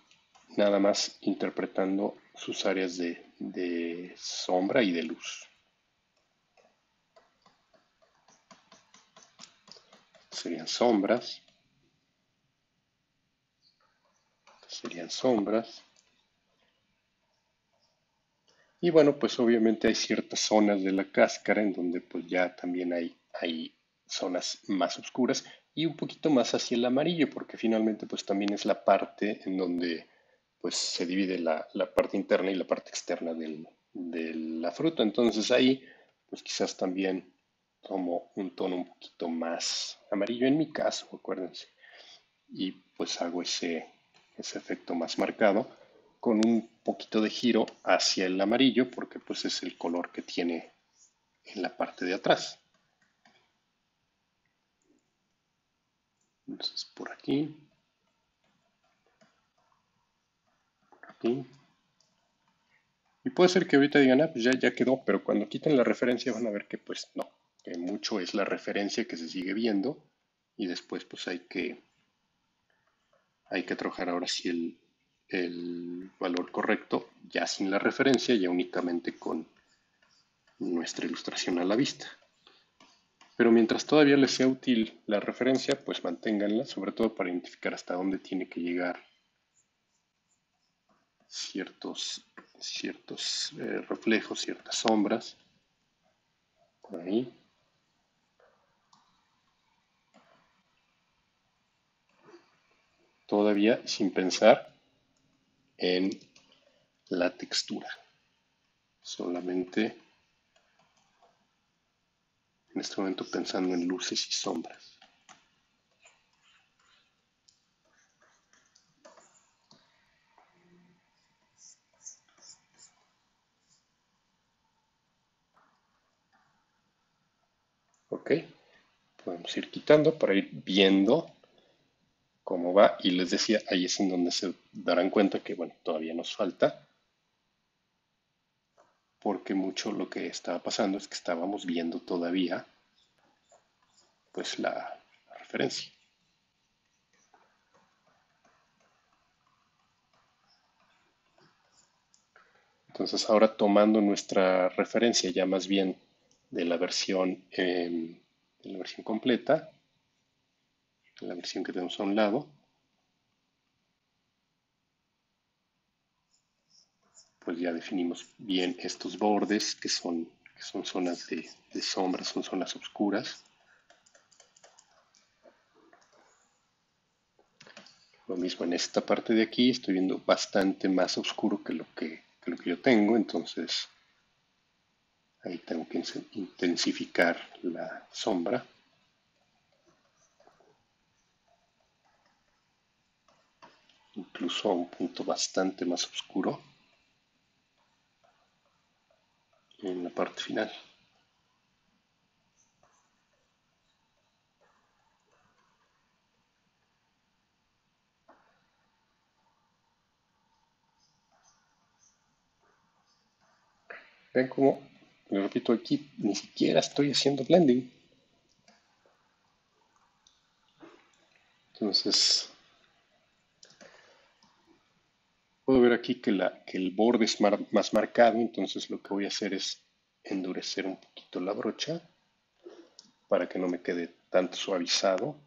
Speaker 1: nada más interpretando sus áreas de sombra y de luz. Serían sombras, serían sombras. Y bueno, pues obviamente hay ciertas zonas de la cáscara en donde pues ya también hay zonas más oscuras y un poquito más hacia el amarillo, porque finalmente pues también es la parte en donde pues se divide la parte interna y la parte externa de la fruta. Entonces ahí pues quizás también tomo un tono un poquito más amarillo en mi caso, acuérdense, y pues hago ese efecto más marcado con un poquito de giro hacia el amarillo porque pues es el color que tiene en la parte de atrás. Entonces por aquí, por aquí. Y puede ser que ahorita digan, ah, pues ya quedó, pero cuando quiten la referencia van a ver que pues no, que mucho es la referencia que se sigue viendo y después pues hay que trabajar ahora sí el valor correcto, ya sin la referencia, ya únicamente con nuestra ilustración a la vista. Pero mientras todavía les sea útil la referencia, pues manténganla, sobre todo para identificar hasta dónde tiene que llegar ciertos reflejos, ciertas sombras. Por ahí. Todavía sin pensar en la textura. Solamente en este momento pensando en luces y sombras. Ok, podemos ir quitando para ir viendo cómo va. Y les decía, ahí es en donde se darán cuenta que, bueno, todavía nos falta, porque mucho lo que estaba pasando es que estábamos viendo todavía, pues, la referencia. Entonces, ahora tomando nuestra referencia ya más bien de la versión completa, la versión que tenemos a un lado, pues ya definimos bien estos bordes que son zonas de sombra, son zonas oscuras. Lo mismo en esta parte de aquí, estoy viendo bastante más oscuro que lo que yo tengo, entonces ahí tengo que intensificar la sombra, incluso a un punto bastante más oscuro en la parte final. Ven como, le repito aquí, ni siquiera estoy haciendo blending. Entonces, puedo ver aquí que el borde es más marcado, entonces lo que voy a hacer es endurecer un poquito la brocha para que no me quede tanto suavizado.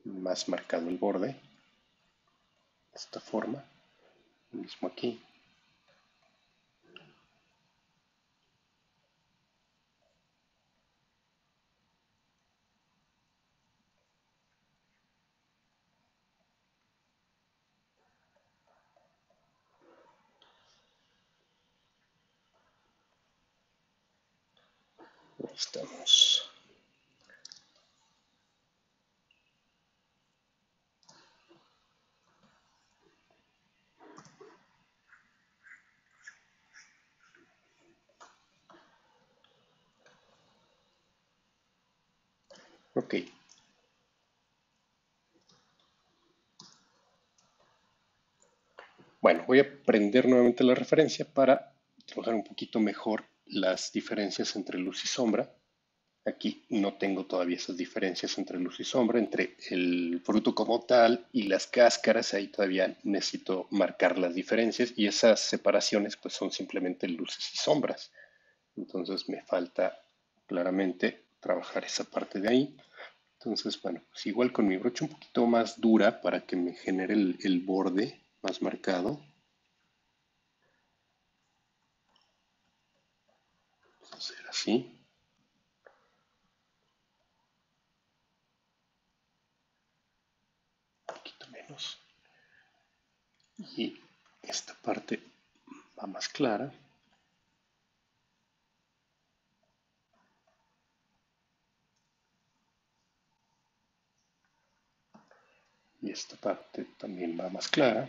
Speaker 1: Más marcado el borde, de esta forma, mismo aquí. Ahí estamos. Ok, Bueno, voy a prender nuevamente la referencia para trabajar un poquito mejor las diferencias entre luz y sombra. Aquí no tengo todavía esas diferencias entre luz y sombra, entre el fruto como tal y las cáscaras. Ahí todavía necesito marcar las diferencias y esas separaciones pues son simplemente luces y sombras. Entonces me falta claramente trabajar esa parte de ahí. Entonces, bueno, pues igual con mi brocha un poquito más dura para que me genere el borde más marcado. Vamos a hacer así. Un poquito menos. Y esta parte va más clara. Y esta parte también va más clara.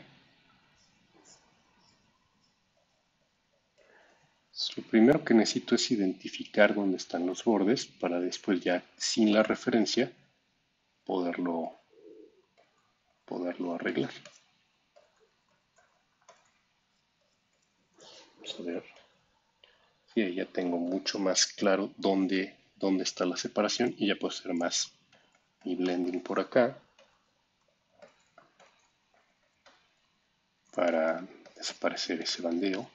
Speaker 1: Lo primero que necesito es identificar dónde están los bordes para después ya sin la referencia poderlo, poderlo arreglar. Vamos a ver. Sí, ahí ya tengo mucho más claro dónde está la separación y ya puedo hacer más mi blending por acá para desaparecer ese bandeo.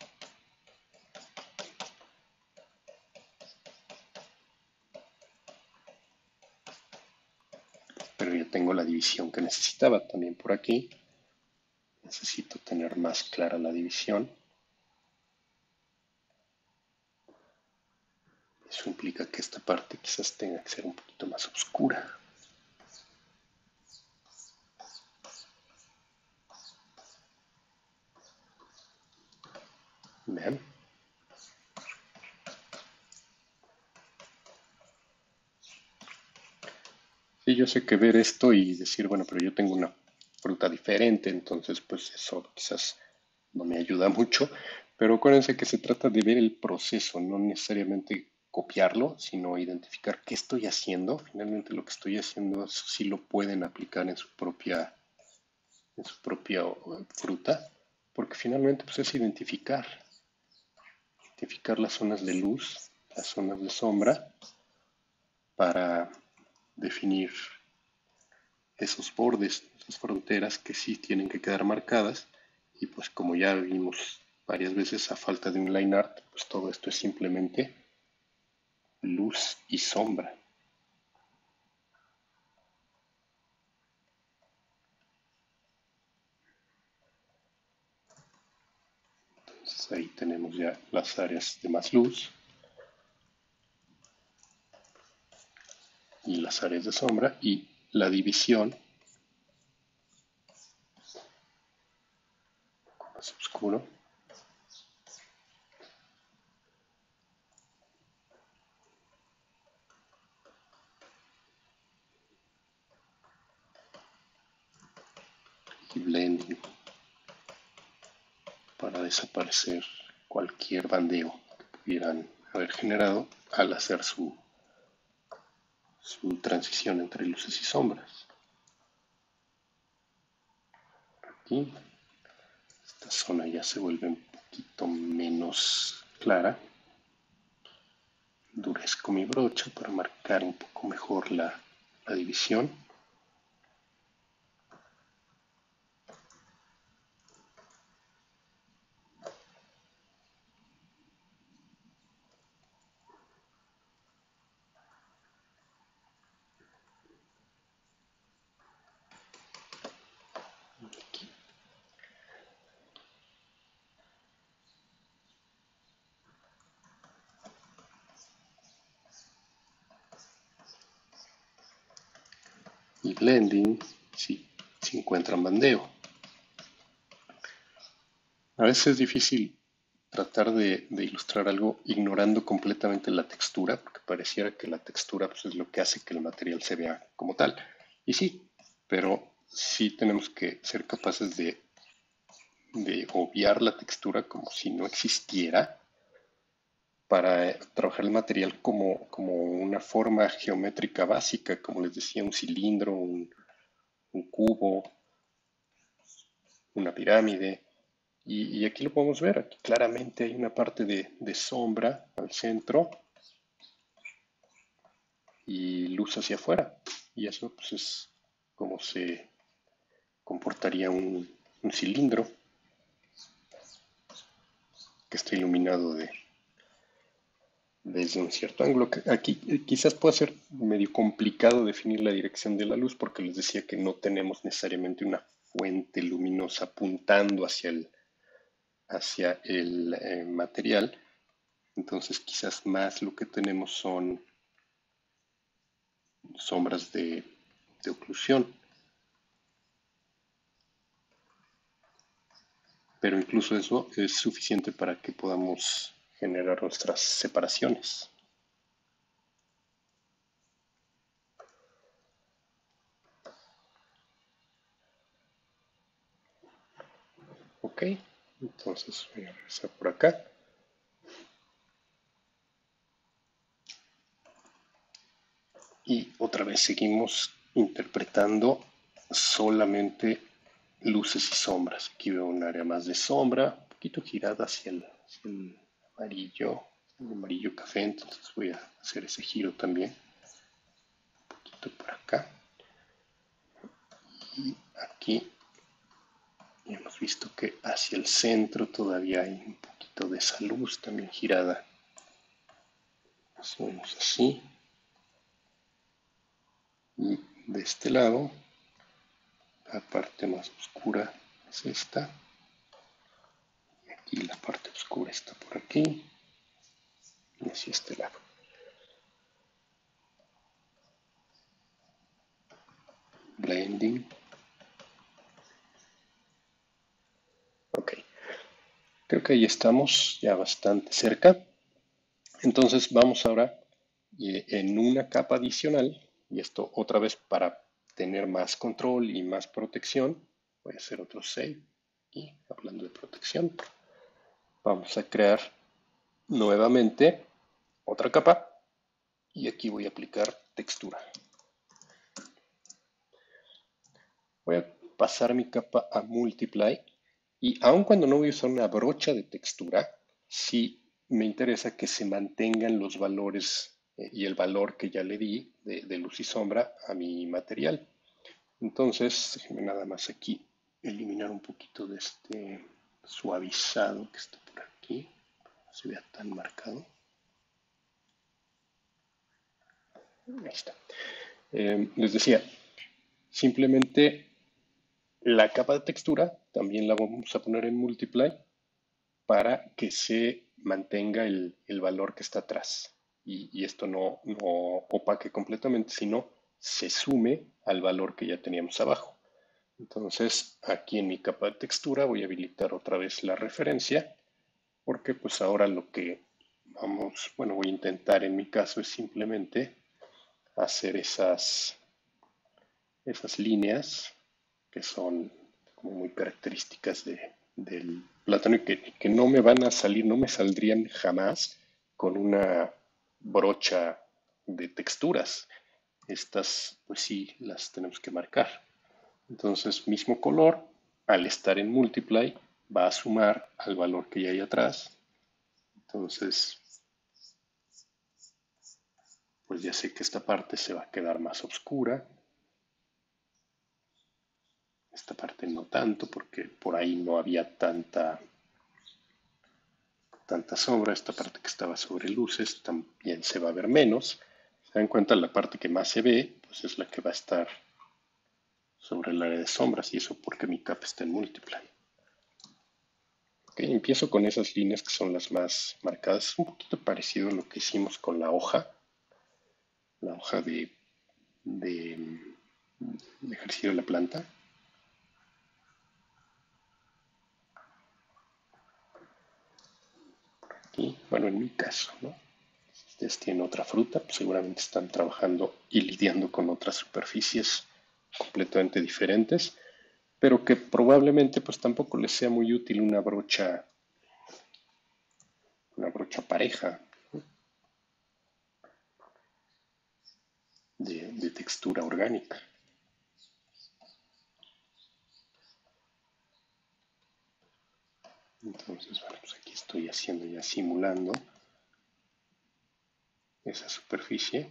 Speaker 1: Pero ya tengo la división que necesitaba también por aquí. Necesito tener más clara la división. Eso implica que esta parte quizás tenga que ser un poquito más oscura. Vean. Sí, yo sé que ver esto y decir, bueno, pero yo tengo una fruta diferente, entonces pues eso quizás no me ayuda mucho, pero acuérdense que se trata de ver el proceso, no necesariamente copiarlo, sino identificar qué estoy haciendo. Finalmente lo que estoy haciendo, eso sí lo pueden aplicar en su propia fruta, porque finalmente pues es identificar las zonas de luz, las zonas de sombra, para definir esos bordes, esas fronteras que sí tienen que quedar marcadas. Y pues como ya vimos varias veces a falta de un line art, pues todo esto es simplemente luz y sombra. Entonces ahí tenemos ya las áreas de más luz y las áreas de sombra y la división más oscuro. Y blending para desaparecer cualquier bandeo que pudieran haber generado al hacer su transición entre luces y sombras. Aquí esta zona ya se vuelve un poquito menos clara. Endurezco mi brocha para marcar un poco mejor la división. Aquí. Y blending si encuentran bandeo. A veces es difícil tratar de ilustrar algo ignorando completamente la textura, porque pareciera que la textura pues, es lo que hace que el material se vea como tal. Y sí, pero sí tenemos que ser capaces de obviar la textura como si no existiera para trabajar el material como una forma geométrica básica, como les decía, un cilindro, un cubo, una pirámide. Y aquí lo podemos ver, aquí claramente hay una parte de sombra al centro y luz hacia afuera. Y eso pues, es como se comportaría un cilindro que está iluminado desde un cierto ángulo. Aquí quizás pueda ser medio complicado definir la dirección de la luz porque les decía que no tenemos necesariamente una fuente luminosa apuntando hacia el material. Entonces quizás más lo que tenemos son sombras de oclusión. Pero incluso eso es suficiente para que podamos generar nuestras separaciones. Ok, entonces voy a regresar por acá. Y otra vez seguimos interpretando solamente luces y sombras. Aquí veo un área más de sombra, un poquito girada hacia el amarillo, el amarillo café, entonces voy a hacer ese giro también, un poquito por acá. Y aquí ya hemos visto que hacia el centro todavía hay un poquito de esa luz también girada, más o menos así. Y de este lado, la parte más oscura es esta. Y la parte oscura está por aquí y hacia este lado. Blending. Ok, creo que ahí estamos ya bastante cerca. Entonces vamos ahora en una capa adicional, y esto otra vez para tener más control y más protección. Voy a hacer otro save. Y hablando de protección, vamos a crear nuevamente otra capa y aquí voy a aplicar textura. Voy a pasar mi capa a Multiply y aun cuando no voy a usar una brocha de textura, sí me interesa que se mantengan los valores y el valor que ya le di de luz y sombra a mi material. Entonces, déjenme nada más aquí eliminar un poquito de este suavizado que está por aquí, no se vea tan marcado. Ahí está. Les decía, simplemente la capa de textura también la vamos a poner en Multiply para que se mantenga el valor que está atrás. Y esto no opaque completamente, sino se sume al valor que ya teníamos abajo. Entonces, aquí en mi capa de textura voy a habilitar otra vez la referencia, porque pues ahora lo que voy a intentar en mi caso es simplemente hacer esas líneas que son como muy características del plátano y que no me van a salir, no me saldrían jamás con una brocha de texturas. Estas, pues sí, las tenemos que marcar. Entonces, mismo color, al estar en Multiply, va a sumar al valor que ya hay atrás. Entonces, pues ya sé que esta parte se va a quedar más oscura. Esta parte no tanto, porque por ahí no había tanta sombra. Esta parte que estaba sobre luces también se va a ver menos. Se dan cuenta, la parte que más se ve, pues es la que va a estar sobre el área de sombras, y eso porque mi capa está en Multiply. Okay, empiezo con esas líneas que son las más marcadas. Es un poquito parecido a lo que hicimos con la hoja de, de ejercicio de la planta. Aquí, bueno, en mi caso, ¿no? Si ustedes tienen otra fruta, pues seguramente están trabajando y lidiando con otras superficies completamente diferentes, pero que probablemente pues tampoco les sea muy útil una brocha pareja de textura orgánica. Entonces, bueno, pues aquí estoy haciendo ya simulando esa superficie.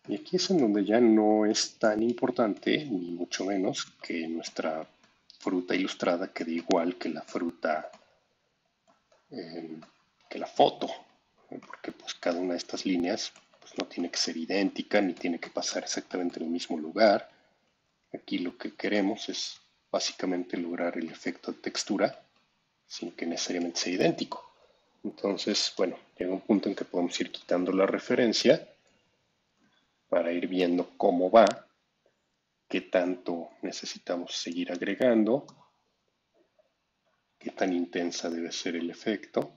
Speaker 1: Y aquí es en donde ya no es tan importante, ni mucho menos, que nuestra fruta ilustrada quede igual que la fruta, eh, que la foto, ¿no? Porque pues cada una de estas líneas pues, no tiene que ser idéntica, ni tiene que pasar exactamente en el mismo lugar. Aquí lo que queremos es básicamente lograr el efecto de textura sin que necesariamente sea idéntico. Entonces, bueno, llega un punto en que podemos ir quitando la referencia para ir viendo cómo va, qué tanto necesitamos seguir agregando, qué tan intensa debe ser el efecto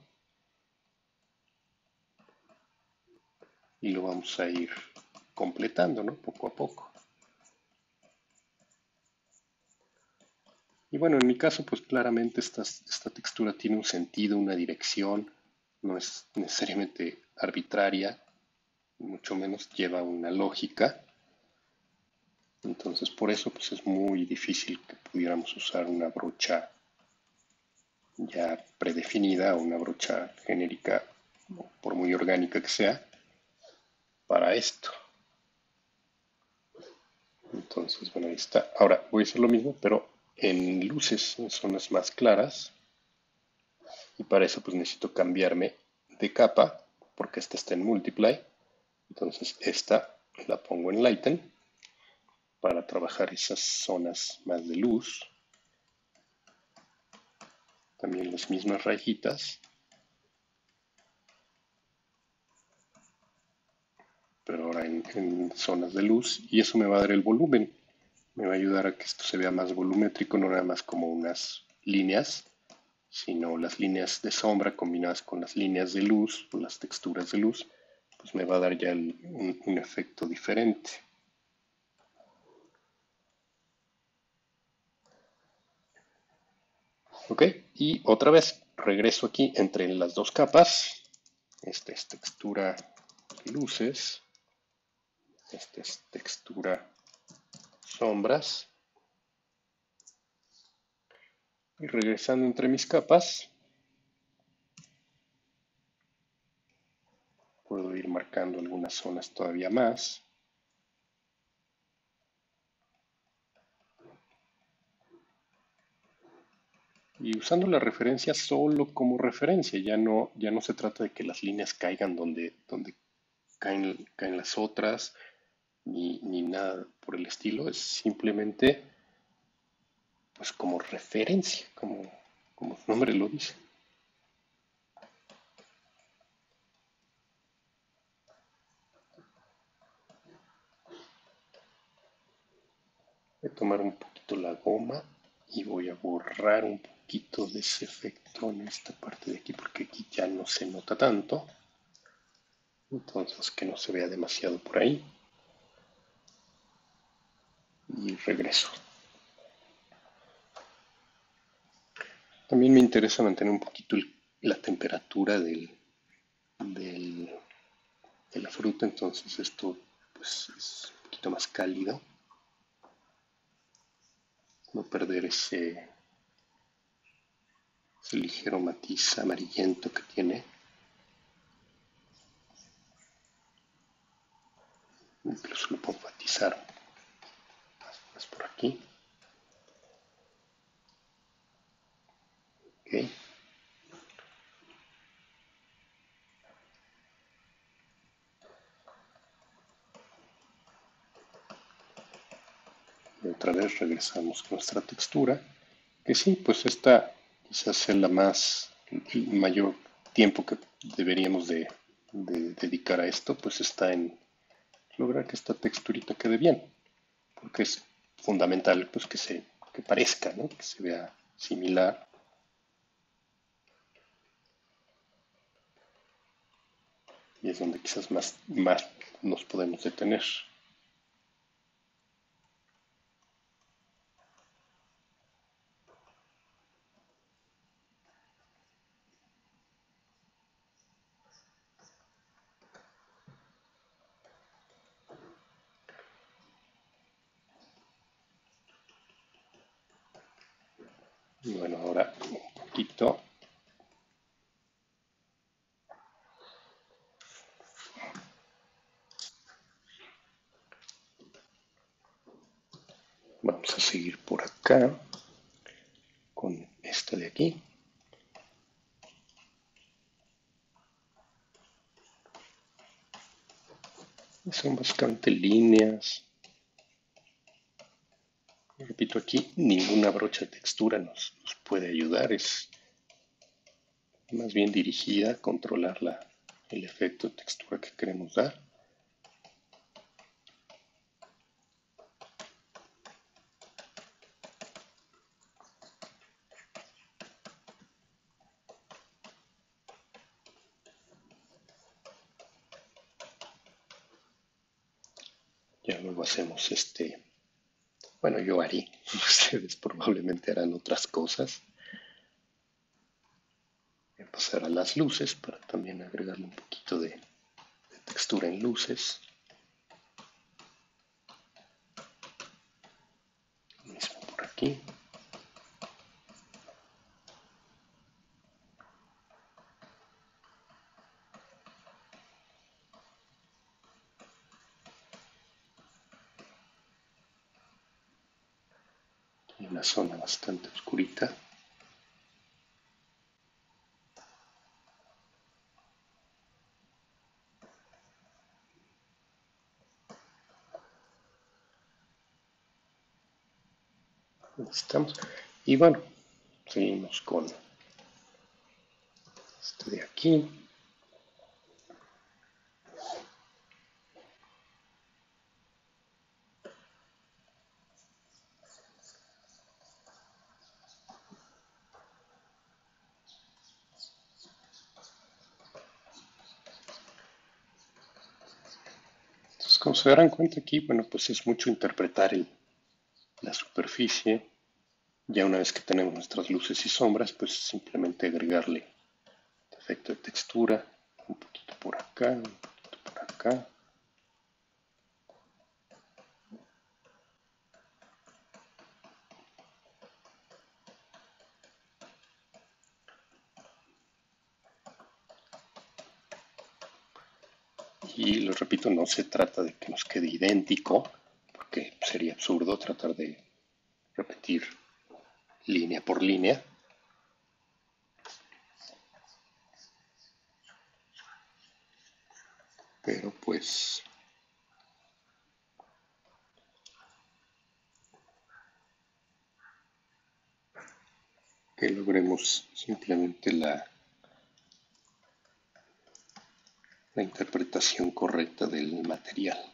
Speaker 1: y lo vamos a ir completando, ¿no? Poco a poco. Y bueno, en mi caso, pues claramente esta textura tiene un sentido, una dirección, no es necesariamente arbitraria, mucho menos lleva una lógica. Entonces, por eso pues es muy difícil que pudiéramos usar una brocha ya predefinida o una brocha genérica, por muy orgánica que sea, para esto. Entonces, bueno, ahí está. Ahora voy a hacer lo mismo, pero en luces, en zonas más claras. Y para eso pues necesito cambiarme de capa, porque esta está en Multiply. Entonces esta la pongo en Lighten para trabajar esas zonas más de luz. También las mismas rayitas, pero ahora en zonas de luz. Y eso me va a dar el volumen. Me va a ayudar a que esto se vea más volumétrico, no nada más como unas líneas, sino las líneas de sombra combinadas con las líneas de luz, o las texturas de luz, pues me va a dar ya un efecto diferente. Ok, y otra vez regreso aquí entre las dos capas. Esta es textura luces, esta es textura sombras. Y regresando entre mis capas, puedo ir marcando algunas zonas todavía más. Y usando la referencia solo como referencia, ya no se trata de que las líneas caigan donde caen las otras, ni nada por el estilo, es simplemente pues como referencia, como su nombre lo dice. Voy a tomar un poquito la goma y voy a borrar un poquito de ese efecto en esta parte de aquí porque aquí ya no se nota tanto. Entonces que no se vea demasiado por ahí. Y regreso. También me interesa mantener un poquito la temperatura del- de la fruta, entonces esto pues, es un poquito más cálido. No perder ese ligero matiz amarillento que tiene. Incluso lo puedo enfatizar más por aquí. ¿Okay? Y otra vez regresamos a nuestra textura, que sí, pues esta quizás es el mayor tiempo que deberíamos de dedicar a esto, pues está en lograr que esta texturita quede bien, porque es fundamental pues que parezca, ¿no? Que se vea similar. Y es donde quizás más nos podemos detener. Bueno, ahora un poquito. Vamos a seguir por acá con esta de aquí. Son básicamente líneas. Repito, aquí ninguna brocha de textura nos puede ayudar. Es más bien dirigida a controlar el efecto de textura que queremos dar. Ya luego hacemos bueno, yo haré, ustedes probablemente harán otras cosas. Voy a pasar a las luces para también agregarle un poquito de textura en luces. Lo mismo por aquí. Hay una zona bastante oscurita. Ahí estamos. Y bueno, seguimos con este de aquí. Entonces, como se darán cuenta aquí, bueno, pues es mucho interpretar la superficie. Ya una vez que tenemos nuestras luces y sombras, pues simplemente agregarle efecto de textura, un poquito por acá, un poquito por acá. Y les repito, no se trata de que nos quede idéntico, porque sería absurdo tratar de repetir línea por línea, pero pues que logremos simplemente la interpretación correcta del material.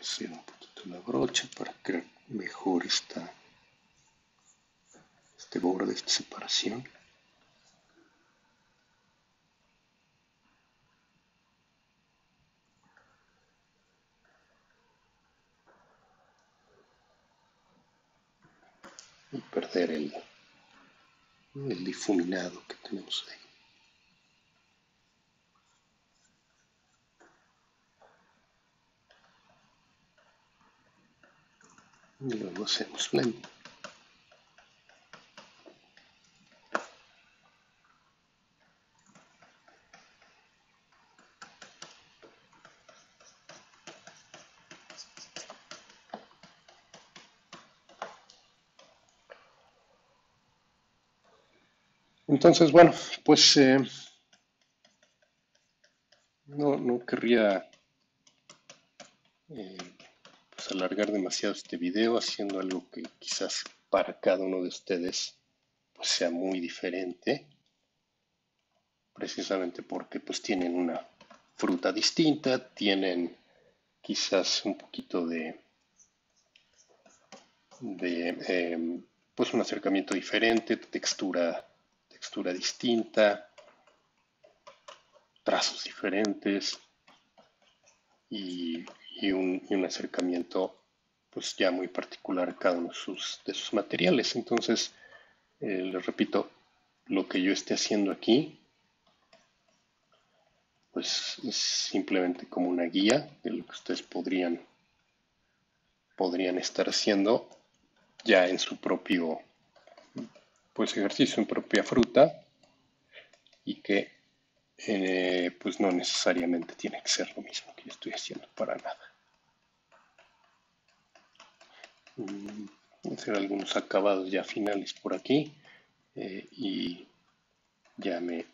Speaker 1: Hacer un poquito la brocha para crear mejor este borde, esta separación. Y perder el difuminado que tenemos ahí. Y luego hacemos blend. Entonces, bueno, pues no querría eh, pues alargar demasiado este video haciendo algo que quizás para cada uno de ustedes pues sea muy diferente, precisamente porque pues tienen una fruta distinta, tienen quizás un poquito de pues un acercamiento diferente, textura distinta, trazos diferentes y, y un acercamiento pues ya muy particular a cada uno de sus materiales. Entonces, les repito, lo que yo esté haciendo aquí pues es simplemente como una guía de lo que ustedes podrían estar haciendo ya en su propio pues ejercicio, en propia fruta y que pues no necesariamente tiene que ser lo mismo que yo estoy haciendo para nada. Voy a hacer algunos acabados ya finales por aquí y ya me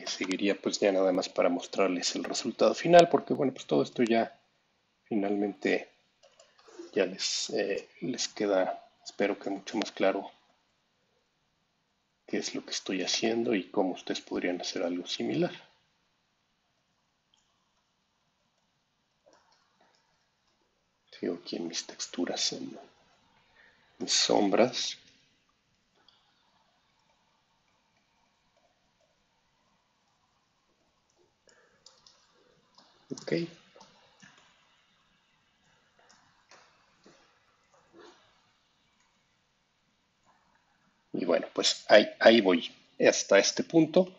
Speaker 1: seguiría pues ya nada más para mostrarles el resultado final porque bueno pues todo esto ya finalmente ya les queda, espero que mucho más claro qué es lo que estoy haciendo y cómo ustedes podrían hacer algo similar. Sigo aquí en mis texturas, en mis sombras. Ok. Y bueno, pues ahí voy hasta este punto.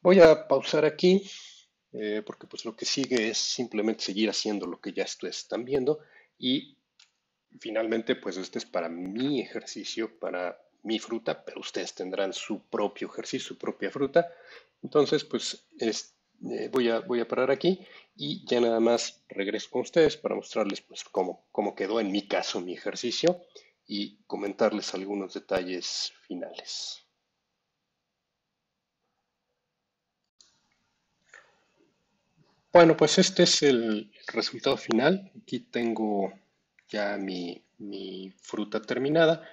Speaker 1: Voy a pausar aquí porque pues lo que sigue es simplemente seguir haciendo lo que ya ustedes están viendo y finalmente pues este es para mi ejercicio, para mi fruta, pero ustedes tendrán su propio ejercicio, su propia fruta. Entonces pues voy a parar aquí y ya nada más regreso con ustedes para mostrarles pues cómo quedó en mi caso mi ejercicio y comentarles algunos detalles finales. Bueno, pues este es el resultado final. Aquí tengo ya mi fruta terminada.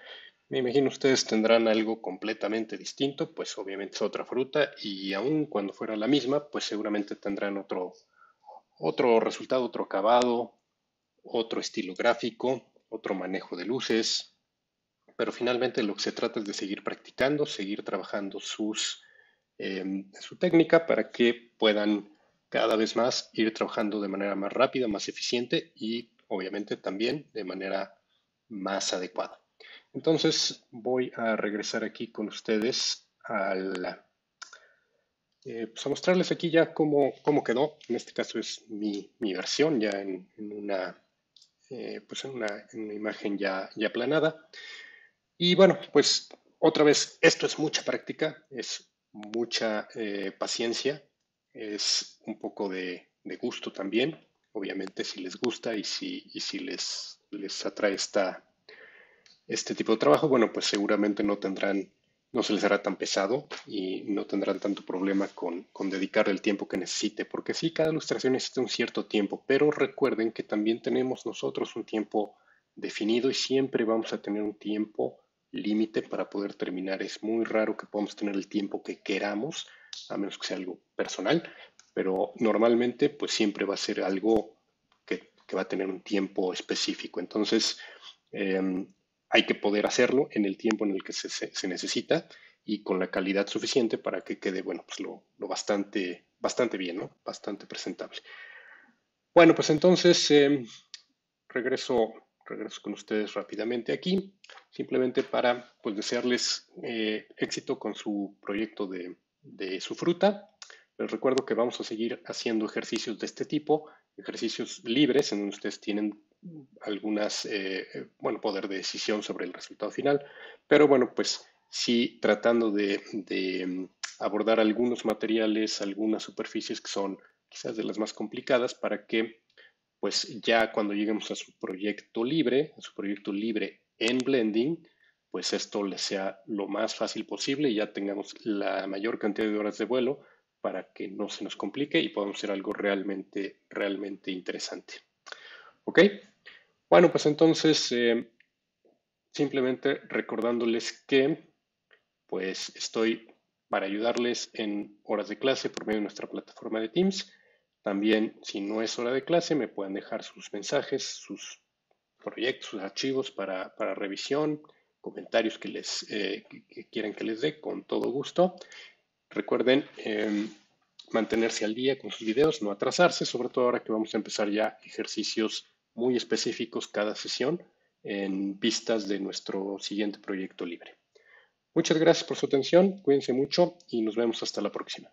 Speaker 1: Me imagino ustedes tendrán algo completamente distinto, pues obviamente es otra fruta y aun cuando fuera la misma, pues seguramente tendrán otro resultado, otro acabado, otro estilo gráfico, otro manejo de luces, pero finalmente lo que se trata es de seguir practicando, seguir trabajando su técnica para que puedan cada vez más ir trabajando de manera más rápida, más eficiente y obviamente también de manera más adecuada. Entonces voy a regresar aquí con ustedes pues a mostrarles aquí ya cómo quedó. En este caso es mi versión ya pues en una imagen ya aplanada. Y bueno, pues otra vez, esto es mucha práctica, es mucha paciencia, es un poco de gusto también, obviamente si les gusta y si les atrae este tipo de trabajo, bueno, pues seguramente no se les hará tan pesado y no tendrán tanto problema con dedicar el tiempo que necesite, porque sí, cada ilustración necesita un cierto tiempo, pero recuerden que también tenemos nosotros un tiempo definido y siempre vamos a tener un tiempo límite para poder terminar. Es muy raro que podamos tener el tiempo que queramos, a menos que sea algo personal, pero normalmente pues siempre va a ser algo que va a tener un tiempo específico. Entonces, eh, hay que poder hacerlo en el tiempo en el que se necesita y con la calidad suficiente para que quede, bueno, pues lo bastante bien, ¿no? Bastante presentable. Bueno, pues entonces regreso con ustedes rápidamente aquí, simplemente para pues desearles éxito con su proyecto de su fruta. Les recuerdo que vamos a seguir haciendo ejercicios de este tipo, ejercicios libres en donde ustedes tienen algunas, bueno, poder de decisión sobre el resultado final, pero bueno, pues sí tratando de abordar algunos materiales, algunas superficies que son quizás de las más complicadas para que pues ya cuando lleguemos a su proyecto libre en Blending, pues esto les sea lo más fácil posible y ya tengamos la mayor cantidad de horas de vuelo para que no se nos complique y podamos hacer algo realmente interesante. ¿Ok? Bueno, pues entonces simplemente recordándoles que pues estoy para ayudarles en horas de clase por medio de nuestra plataforma de Teams. También, si no es hora de clase, me pueden dejar sus mensajes, sus proyectos, sus archivos para revisión, comentarios que quieran que les dé, con todo gusto. Recuerden mantenerse al día con sus videos, no atrasarse, sobre todo ahora que vamos a empezar ya ejercicios muy específicos cada sesión en vistas de nuestro siguiente proyecto libre. Muchas gracias por su atención, cuídense mucho y nos vemos hasta la próxima.